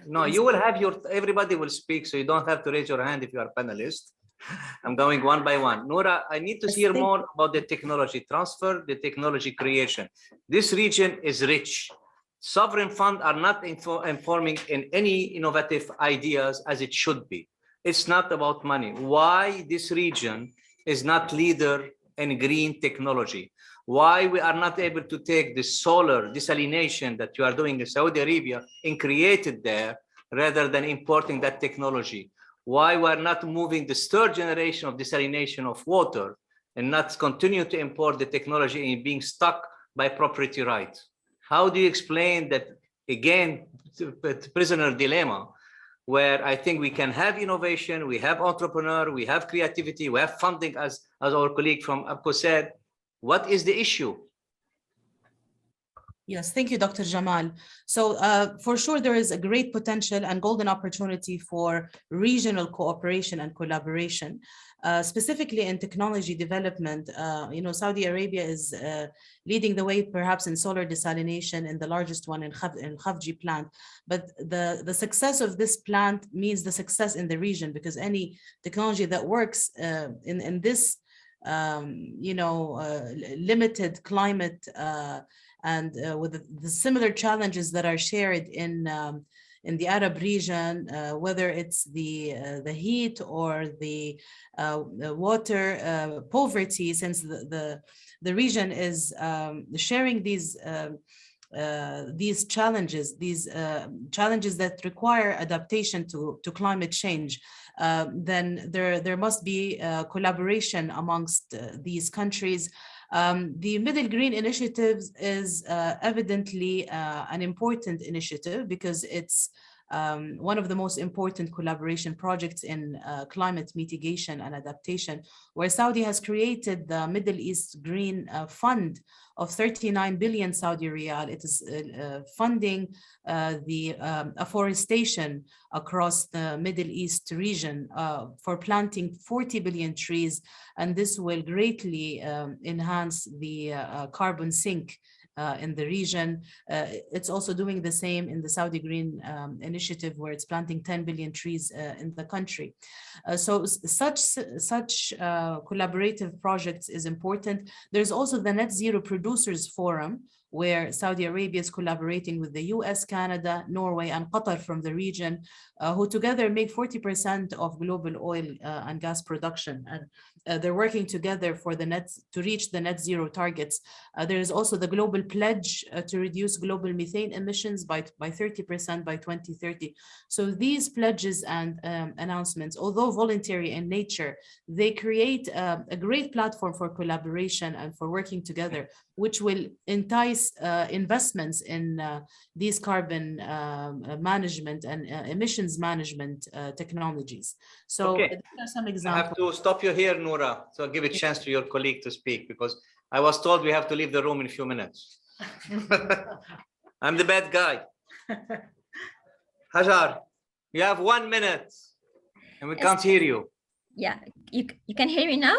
No, you will have everybody will speak, so you don't have to raise your hand if you are a panelist. I'm going one by one. Noura, I need to hear more about the technology transfer, the technology creation. This region is rich. Sovereign funds are not informing in any innovative ideas as it should be. It's not about money. Why this region is not leader in green technology? Why we are not able to take the solar desalination that you are doing in Saudi Arabia and create it there rather than importing that technology? Why we are not moving the third generation of desalination of water and not continue to import the technology and being stuck by property rights? How do you explain that, again, prisoner dilemma, where I think we can have innovation, we have entrepreneur, we have creativity, we have funding, as our colleague from APCO said. What is the issue? Yes, thank you, Dr. Jamal. So for sure, there is a great potential and golden opportunity for regional cooperation and collaboration, specifically in technology development. You know, Saudi Arabia is leading the way, perhaps in solar desalination, in the largest one in Khafji plant. But the success of this plant means the success in the region, because any technology that works in this limited climate and with the similar challenges that are shared in the Arab region, whether it's the heat or the water poverty, since the region is sharing these challenges, challenges that require adaptation to climate change. Then there must be collaboration amongst these countries. The Middle Green Initiative is evidently an important initiative because it's one of the most important collaboration projects in climate mitigation and adaptation, where Saudi has created the Middle East Green Fund of 39 billion Saudi riyal. It is funding the afforestation across the Middle East region for planting 40 billion trees, and this will greatly enhance the carbon sink in the region. It's also doing the same in the Saudi Green Initiative, where it's planting 10 billion trees in the country. So such collaborative projects is important. There's also the Net Zero Producers Forum, where Saudi Arabia is collaborating with the US, Canada, Norway, and Qatar from the region, who together make 40% of global oil and gas production. And they're working together for to reach the net zero targets. There is also the global pledge to reduce global methane emissions by 30% by 2030. So these pledges and announcements, although voluntary in nature, they create a great platform for collaboration and for working together, which will entice investments in these carbon management and emissions management technologies. So okay. These are some examples. I have to stop you here, Noura, so I'll give a chance to your colleague to speak, because I was told we have to leave the room in a few minutes. I'm the bad guy. Hajar, you have 1 minute and we can't hear you. Yeah, you can hear me now?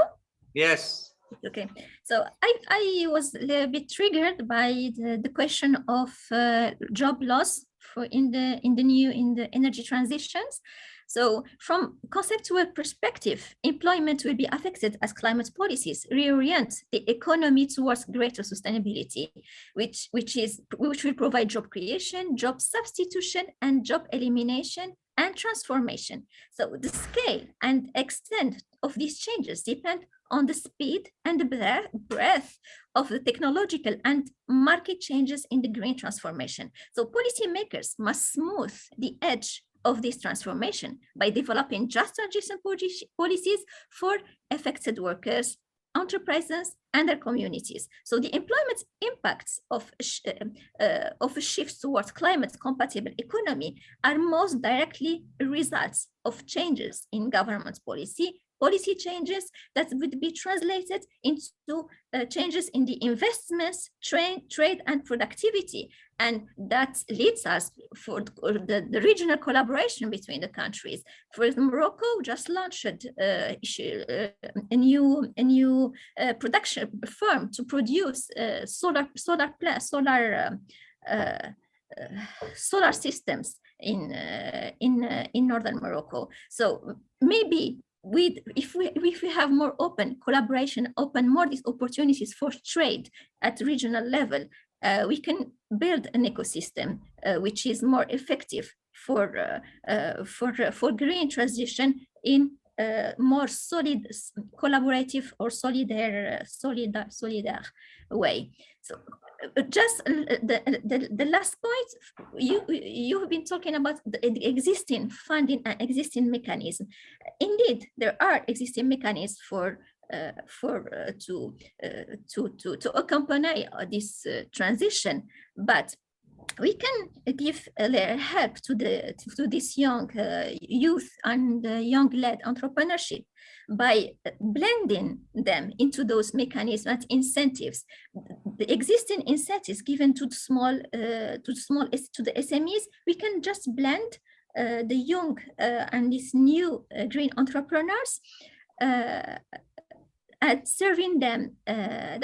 Yes. Okay, so I was a little bit triggered by the question of job loss in the energy transitions. So from conceptual perspective, employment will be affected as climate policies reorient the economy towards greater sustainability, which will provide job creation, job substitution, and job elimination and transformation. So the scale and extent of these changes depend on the speed and the breadth of the technological and market changes in the green transformation. So policymakers must smooth the edge of this transformation by developing just transition policies for affected workers, enterprises, and their communities. So the employment impacts of a shift towards climate-compatible economy are most directly results of changes in government policy changes that would be translated into changes in the investments, trade, and productivity. And that leads us for the regional collaboration between the countries. For example, Morocco just launched a new production firm to produce solar systems in northern Morocco. So maybe if we have more open collaboration, open more these opportunities for trade at regional level, we can build an ecosystem which is more effective for green transition in more solid, collaborative or solidar way. So just the last point, you've been talking about the existing funding and existing mechanism. Indeed, there are existing mechanisms to accompany this transition, but we can give help to this young youth and young-led entrepreneurship by blending them into those mechanisms and incentives. The existing incentives given to the SMEs, we can just blend the young and these new green entrepreneurs and serving them and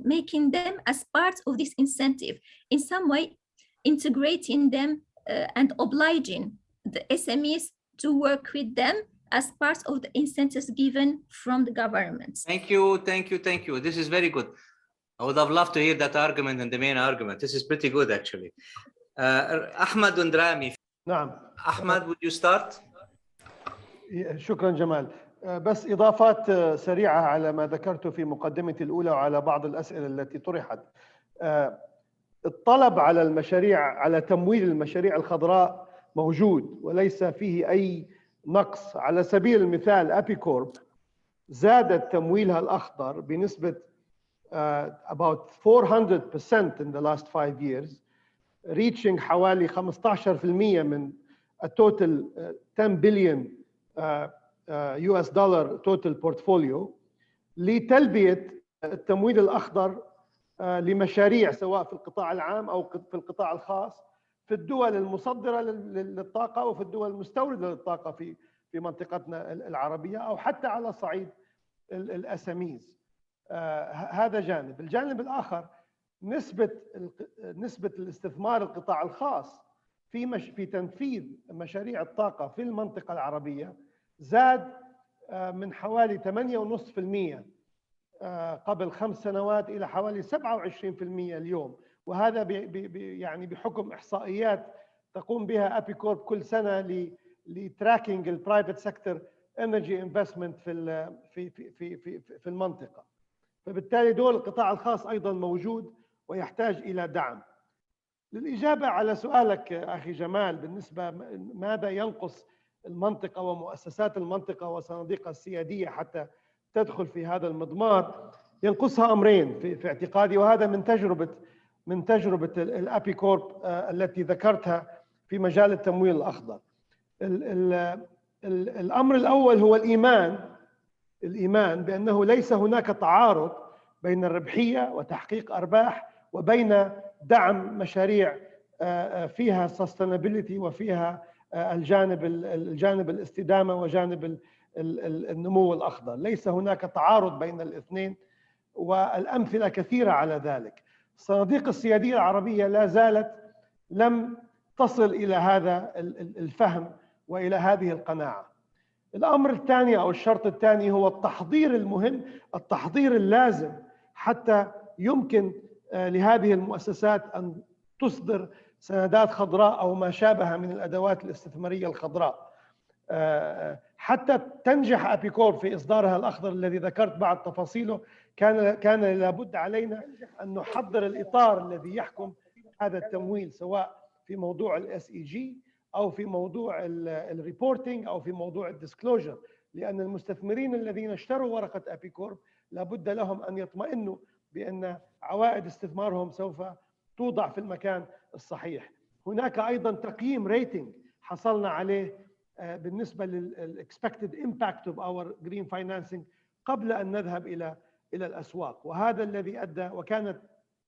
making them as part of this incentive, in some way integrating them and obliging the SMEs to work with them as part of the incentives given from the government. Thank you. This is very good. I would have loved to hear that argument and the main argument. This is pretty good actually. Ahmed and Rami. نعم. Ahmed, would you start? شكرا جمال. بس إضافات سريعة على ما ذكرته في مقدمتي الأولى وعلى بعض الأسئلة التي طرحت. الطلب على المشاريع، على تمويل المشاريع الخضراء موجود وليس فيه أي نقص. على سبيل المثال أبيكورب زادت تمويلها الأخضر بنسبة about 400% in the last 5 years, reaching حوالي 15% من التوتال 10 بليون US dollar total portfolio لتلبية التمويل الأخضر لمشاريع سواء في القطاع العام أو في القطاع الخاص في الدول المصدرة للطاقة وفي الدول المستوردة للطاقة في منطقتنا العربية أو حتى على صعيد الأساميز. هذا جانب. الجانب الآخر نسبة الاستثمار القطاع الخاص في تنفيذ مشاريع الطاقة في المنطقة العربية زاد من حوالي 8.5% قبل 5 سنوات إلى حوالي 27% اليوم، وهذا يعني بحكم إحصائيات تقوم بها أبيكورب كل سنة لتراكينج البرايفت سيكتور انرجي انفستمنت في المنطقة. فبالتالي دور القطاع الخاص أيضا موجود ويحتاج إلى دعم. للإجابة على سؤالك أخي جمال بالنسبة ماذا ينقص المنطقة ومؤسسات المنطقة وصناديقها السيادية حتى تدخل في هذا المضمار، ينقصها أمرين في اعتقادي، وهذا من تجربة الأبيكورب التي ذكرتها في مجال التمويل الأخضر. الأمر الأول هو الإيمان بأنه ليس هناك تعارض بين الربحية وتحقيق أرباح وبين دعم مشاريع فيها sustainability وفيها الجانب الاستدامة وجانب النمو الأخضر. ليس هناك تعارض بين الاثنين والأمثلة كثيرة على ذلك. الصناديق السيادية العربية لا زالت لم تصل إلى هذا الفهم وإلى هذه القناعة. الأمر الثاني أو الشرط الثاني هو التحضير المهم، التحضير اللازم حتى يمكن لهذه المؤسسات أن تصدر سندات خضراء أو ما شابه من الأدوات الاستثمارية الخضراء. حتى تنجح أبيكورب في إصدارها الأخضر الذي ذكرت بعض تفاصيله، كان لابد علينا أن نحضر الإطار الذي يحكم هذا التمويل سواء في موضوع الاس اي جي او في موضوع الريبورتنج او في موضوع الديسكلوجر، لان المستثمرين الذين اشتروا ورقه ابيكورب لابد لهم ان يطمئنوا بان عوائد استثمارهم سوف توضع في المكان الصحيح. هناك ايضا تقييم ريتنج حصلنا عليه بالنسبه للاكسبكتد امباكت اوف اور جرين فاينانسنج قبل ان نذهب الى الاسواق، وهذا الذي ادى، وكانت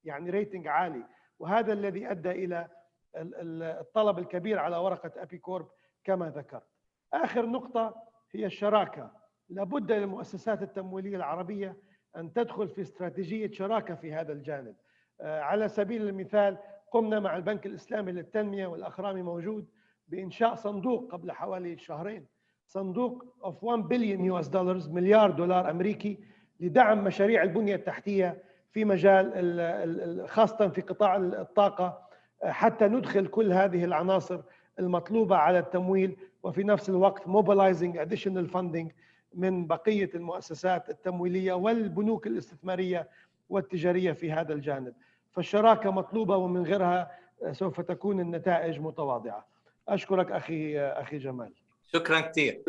يعني ريتنج عالي، وهذا الذي ادى الى الطلب الكبير على ورقه ابيكورب كما ذكرت. اخر نقطه هي الشراكه. لابد للمؤسسات التمويليه العربيه ان تدخل في استراتيجيه شراكه في هذا الجانب. على سبيل المثال قمنا مع البنك الاسلامي للتنميه، والاخ رامي موجود، بانشاء صندوق قبل حوالي شهرين، صندوق of $1 billion مليار دولار امريكي لدعم مشاريع البنيه التحتيه في مجال خاصه في قطاع الطاقه، حتى ندخل كل هذه العناصر المطلوبه على التمويل، وفي نفس الوقت mobilizing additional funding من بقيه المؤسسات التمويليه والبنوك الاستثماريه والتجاريه في هذا الجانب. فالشراكه مطلوبه، ومن غيرها سوف تكون النتائج متواضعه. اشكرك اخي جمال. شكرا كثير.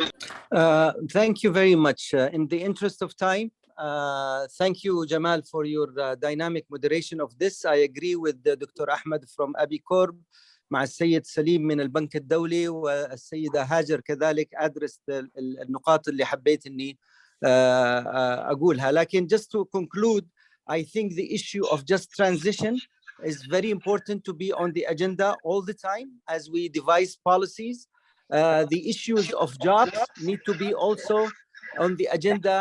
Thank you very much. In the interest of time, thank you, Jamal, for your dynamic moderation of this. I agree with Dr. Ahmed from ABICORB مع السيد سليم من البنك الدولي والسيدة هاجر كذلك أدرس النقاط اللي حبيت إني أقولها. لكن just to conclude, I think the issue of just transition is very important to be on the agenda all the time as we devise policies. The issues of jobs need to be also on the agenda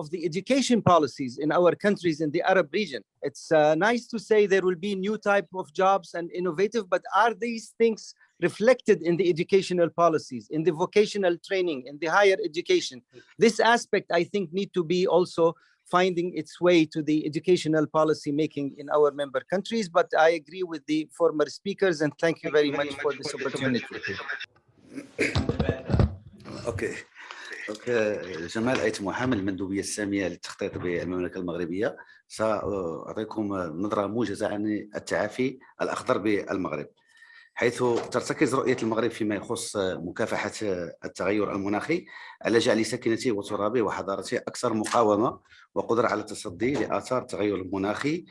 of the education policies in our countries in the Arab region. It's nice to say there will be new type of jobs and innovative, but are these things reflected in the educational policies, in the vocational training, in the higher education? This aspect, I think, need to be also finding its way to the educational policy making in our member countries. But I agree with the former speakers, and thank you very much for this opportunity. اوكي جمال أيت محامي المندوبية السامية للتخطيط بالمملكة المغربية. سأعطيكم نظرة موجزة عن التعافي الأخضر بالمغرب، حيث ترتكز رؤية المغرب فيما يخص مكافحة التغير المناخي على جعل سكنته وترابه وحضارته أكثر مقاومة وقدرة على التصدي لآثار التغير المناخي،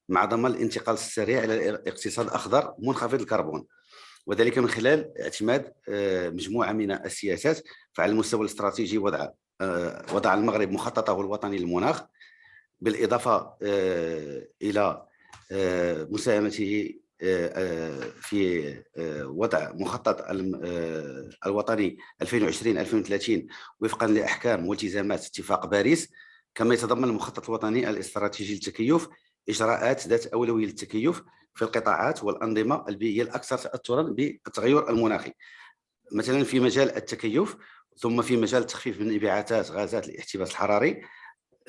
مع ضمان الانتقال السريع إلى الاقتصاد أخضر منخفض الكربون، وذلك من خلال اعتماد مجموعة من السياسات. فعلى المستوى الاستراتيجي وضع المغرب مخططه الوطني للمناخ، بالإضافة إلى مساهمته في وضع مخطط الوطني 2020-2030 وفقا لأحكام والتزامات اتفاق باريس، كما يتضمن المخطط الوطني الاستراتيجي للتكيف إجراءات ذات أولوية للتكيف في القطاعات والأنظمة البيئية الأكثر تأثرا بالتغير المناخي، مثلا في مجال التكيف، ثم في مجال تخفيف من انبعاثات غازات الاحتباس الحراري.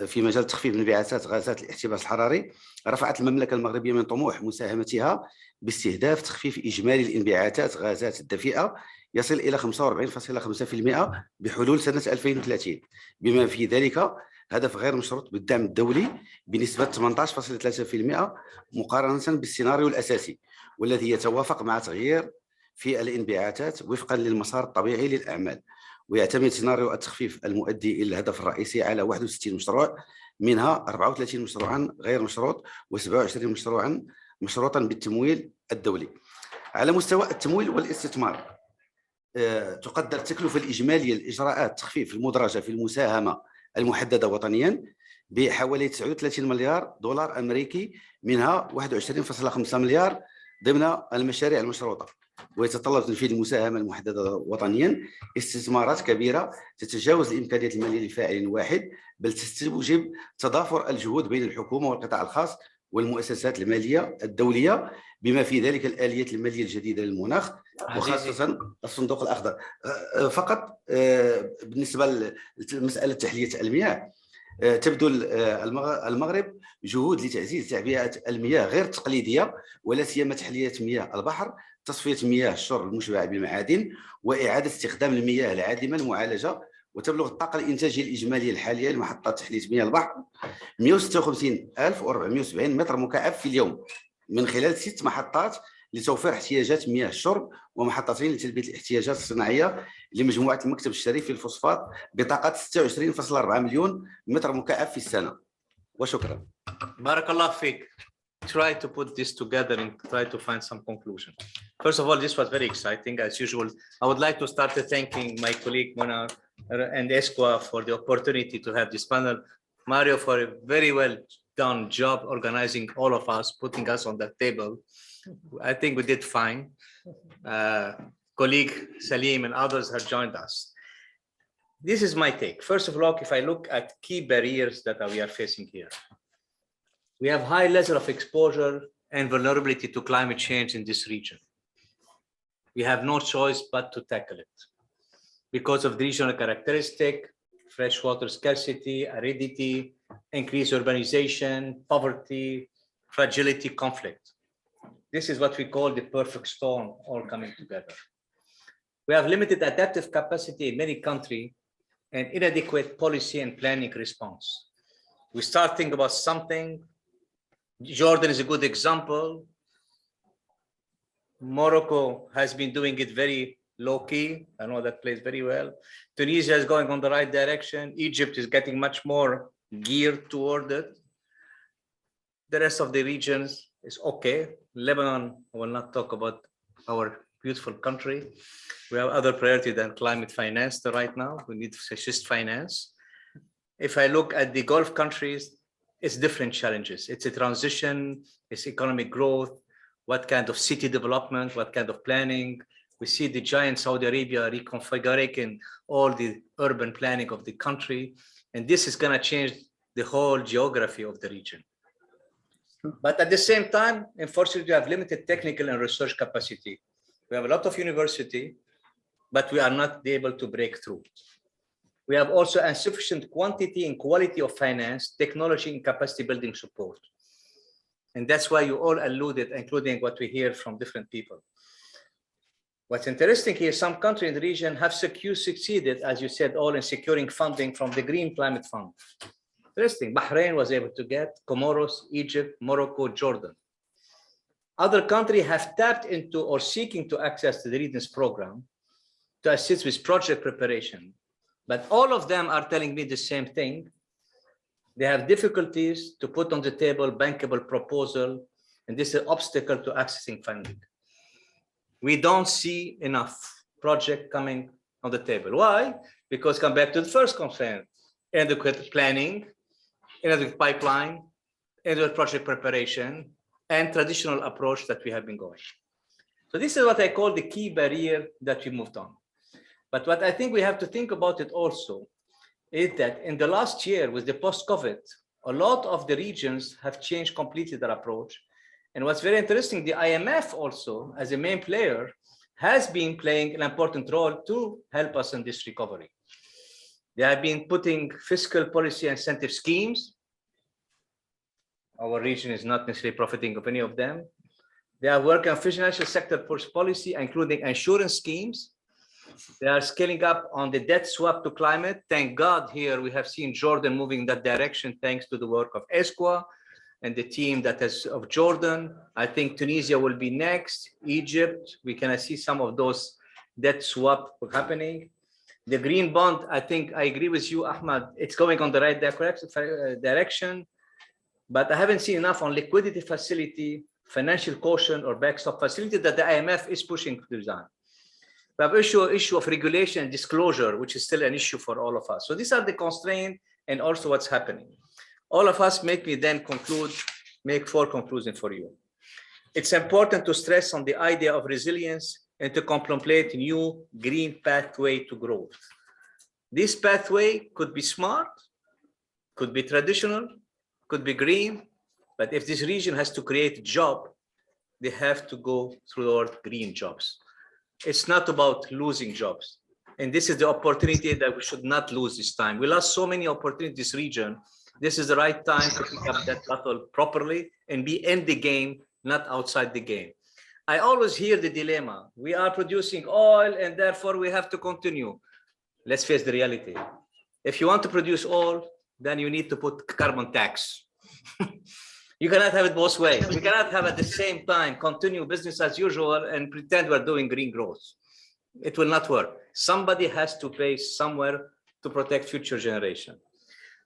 في مجال تخفيف من انبعاثات غازات الاحتباس الحراري رفعت المملكة المغربية من طموح مساهمتها باستهداف تخفيف إجمالي الانبعاثات غازات الدفيئة يصل إلى 45.5% بحلول سنة 2030، بما في ذلك هدف غير مشروط بالدعم الدولي بنسبة 18.3% مقارنة بالسيناريو الأساسي، والذي يتوافق مع تغيير في الانبعاثات وفقا للمسار الطبيعي للأعمال. ويعتمد سيناريو التخفيف المؤدي إلى الهدف الرئيسي على 61 مشروع، منها 34 مشروعا غير مشروط و27 مشروعا مشروطا بالتمويل الدولي. على مستوى التمويل والاستثمار، تقدر التكلفة الإجمالية لإجراءات تخفيف المدرجة في المساهمة المحددة وطنيا بحوالي 39 مليار دولار أمريكي، منها 21.5 مليار ضمن المشاريع المشروطة. ويتطلب تنفيذ المساهمة المحددة وطنيا استثمارات كبيرة تتجاوز الإمكانيات المالية لفاعل واحد، بل تستوجب تضافر الجهود بين الحكومة والقطاع الخاص والمؤسسات المالية الدولية، بما في ذلك الآليات المالية الجديدة للمناخ وخاصة الصندوق الأخضر. فقط بالنسبة لمسألة تحلية المياه، تبذل المغرب جهود لتعزيز تعبئة المياه غير التقليدية، ولا سيما تحلية مياه البحر، تصفية مياه الشرب المشبعة بالمعادن، وإعادة استخدام المياه العادمة المعالجة. وتبلغ الطاقة الإنتاجية الإجمالية الحالية لمحطات تحلية مياه البحر 156,470 متر مكعب في اليوم، من خلال 6 محطات لتوفير احتياجات مياه الشرب ومحطتين لتلبيه الاحتياجات الصناعيه لمجموعه المكتب الشريف للفوسفات بطاقه 26.4 مليون متر مكعب في السنه. وشكرا. بارك الله فيك. Try to put this together and try to find some conclusion. First of all, this was very exciting as usual. I would like to start thanking my colleague Mona and Esqua for the opportunity to have this panel. Mario for a very well done job organizing all of us, putting us on that table. I think we did fine. Colleague Salim and others have joined us. This is my take. First of all, if I look at key barriers that we are facing here, we have high level of exposure and vulnerability to climate change in this region. We have no choice but to tackle it because of the regional characteristic, freshwater scarcity, aridity, increased urbanization, poverty, fragility, conflict. This is what we call the perfect storm all coming together. We have limited adaptive capacity in many countries and inadequate policy and planning response. We start thinking about something. Jordan is a good example. Morocco has been doing it very low-key. I know that place very well. Tunisia is going on the right direction. Egypt is getting much more geared toward it. The rest of the regions is okay. Lebanon, I will not talk about our beautiful country. We have other priority than climate finance right now. We need fascist finance. If I look at the Gulf countries, it's different challenges. It's a transition, it's economic growth, what kind of city development, what kind of planning. We see the giant Saudi Arabia reconfiguring all the urban planning of the country. And this is gonna change the whole geography of the region. But at the same time, unfortunately, we have limited technical and research capacity. We have a lot of university, but we are not able to break through. We have also insufficient quantity and quality of finance, technology, and capacity building support. And that's why you all alluded, including what we hear from different people. What's interesting here, some countries in the region have succeeded, as you said, all in securing funding from the Green Climate Fund. Interesting, Bahrain was able to get, Comoros, Egypt, Morocco, Jordan. Other countries have tapped into or seeking to access to the Readiness Program to assist with project preparation. But all of them are telling me the same thing. They have difficulties to put on the table bankable proposal, and this is an obstacle to accessing funding. We don't see enough project coming on the table. Why? Because come back to the first concern, inadequate planning, inadequate pipeline, inadequate project preparation, and traditional approach that we have been going. So this is what I call the key barrier that we moved on. But what I think we have to think about it also is that in the last year with the post-COVID, a lot of the regions have changed completely their approach. And what's very interesting, the IMF also, as a main player, has been playing an important role to help us in this recovery. They have been putting fiscal policy incentive schemes. Our region is not necessarily profiting of any of them. They are working on financial sector policy, including insurance schemes. They are scaling up on the debt swap to climate. Thank God here we have seen Jordan moving in that direction thanks to the work of Esqua and the team that is of Jordan. I think Tunisia will be next, Egypt. We can see some of those debt swap happening. The green bond, I think I agree with you, Ahmad. It's going on the right direction, but I haven't seen enough on liquidity facility, financial caution or backstop facility that the IMF is pushing to design. We have issue of regulation and disclosure, which is still an issue for all of us. So these are the constraints and also what's happening. All of us make me then make 4 conclusions for you. It's important to stress on the idea of resilience and to contemplate new green pathway to growth. This pathway could be smart, could be traditional, could be green, but if this region has to create a job, they have to go toward green jobs. It's not about losing jobs. And this is the opportunity that we should not lose this time. We lost so many opportunities in this region. This is the right time to pick up that battle properly and be in the game, not outside the game. I always hear the dilemma. We are producing oil and therefore we have to continue. Let's face the reality. If you want to produce oil, then you need to put carbon tax. You cannot have it both ways. We cannot have at the same time continue business as usual and pretend we're doing green growth. It will not work. Somebody has to pay somewhere to protect future generation.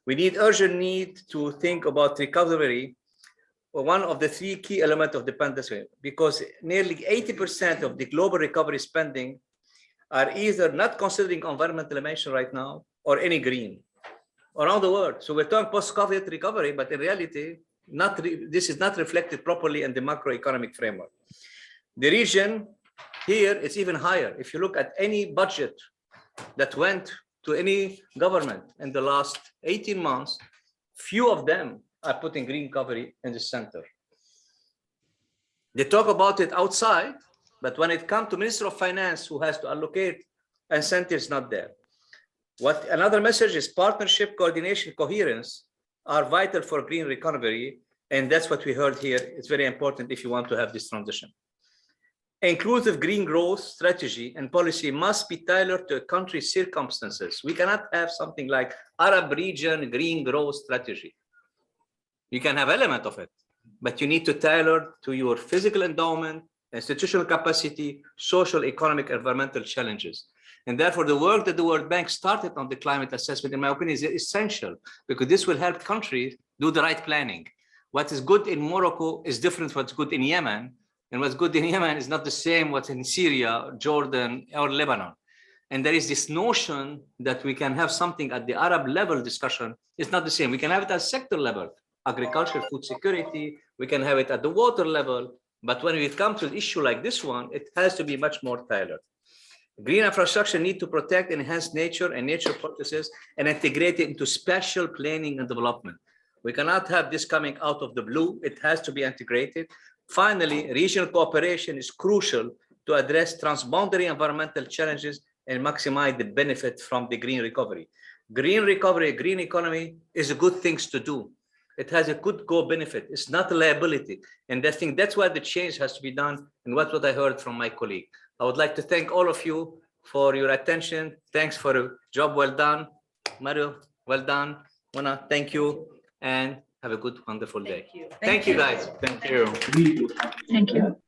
We need urgent need to think about recovery, one of the three key elements of dependency, because nearly 80% of the global recovery spending are either not considering environmental dimension right now or any green around the world. So we're talking post-COVID recovery, but in reality, this is not reflected properly in the macroeconomic framework. The region here is even higher. If you look at any budget that went to any government in the last 18 months, few of them are putting green recovery in the center. They talk about it outside, but when it comes to Minister of Finance, who has to allocate incentives, not there. What another message is partnership, coordination, coherence are vital for green recovery. And that's what we heard here. It's very important if you want to have this transition. Inclusive green growth strategy and policy must be tailored to a country's circumstances. We cannot have something like Arab region green growth strategy. You can have element of it, but you need to tailor to your physical endowment, institutional capacity, social, economic, environmental challenges. And therefore, the work that the World Bank started on the climate assessment, in my opinion, is essential, because this will help countries do the right planning. What is good in Morocco is different from what's good in Yemen. And what's good in Yemen is not the same what's in Syria, Jordan, or Lebanon. And there is this notion that we can have something at the Arab level discussion. It's not the same. We can have it at sector level, agriculture, food security. We can have it at the water level. But when we come to an issue like this one, it has to be much more tailored. Green infrastructure need to protect and enhance nature and nature practices and integrate it into spatial planning and development. We cannot have this coming out of the blue. It has to be integrated. Finally, regional cooperation is crucial to address transboundary environmental challenges and maximize the benefit from the green recovery. Green recovery, green economy is a good thing to do. It has a good co-benefit. It's not a liability. And I think that's why the change has to be done, and what I heard from my colleague. I would like to thank all of you for your attention. Thanks for a job well done. Mario, well done. Mona, thank you. And have a good, wonderful day. Thank you. Thank you, guys. Thank you.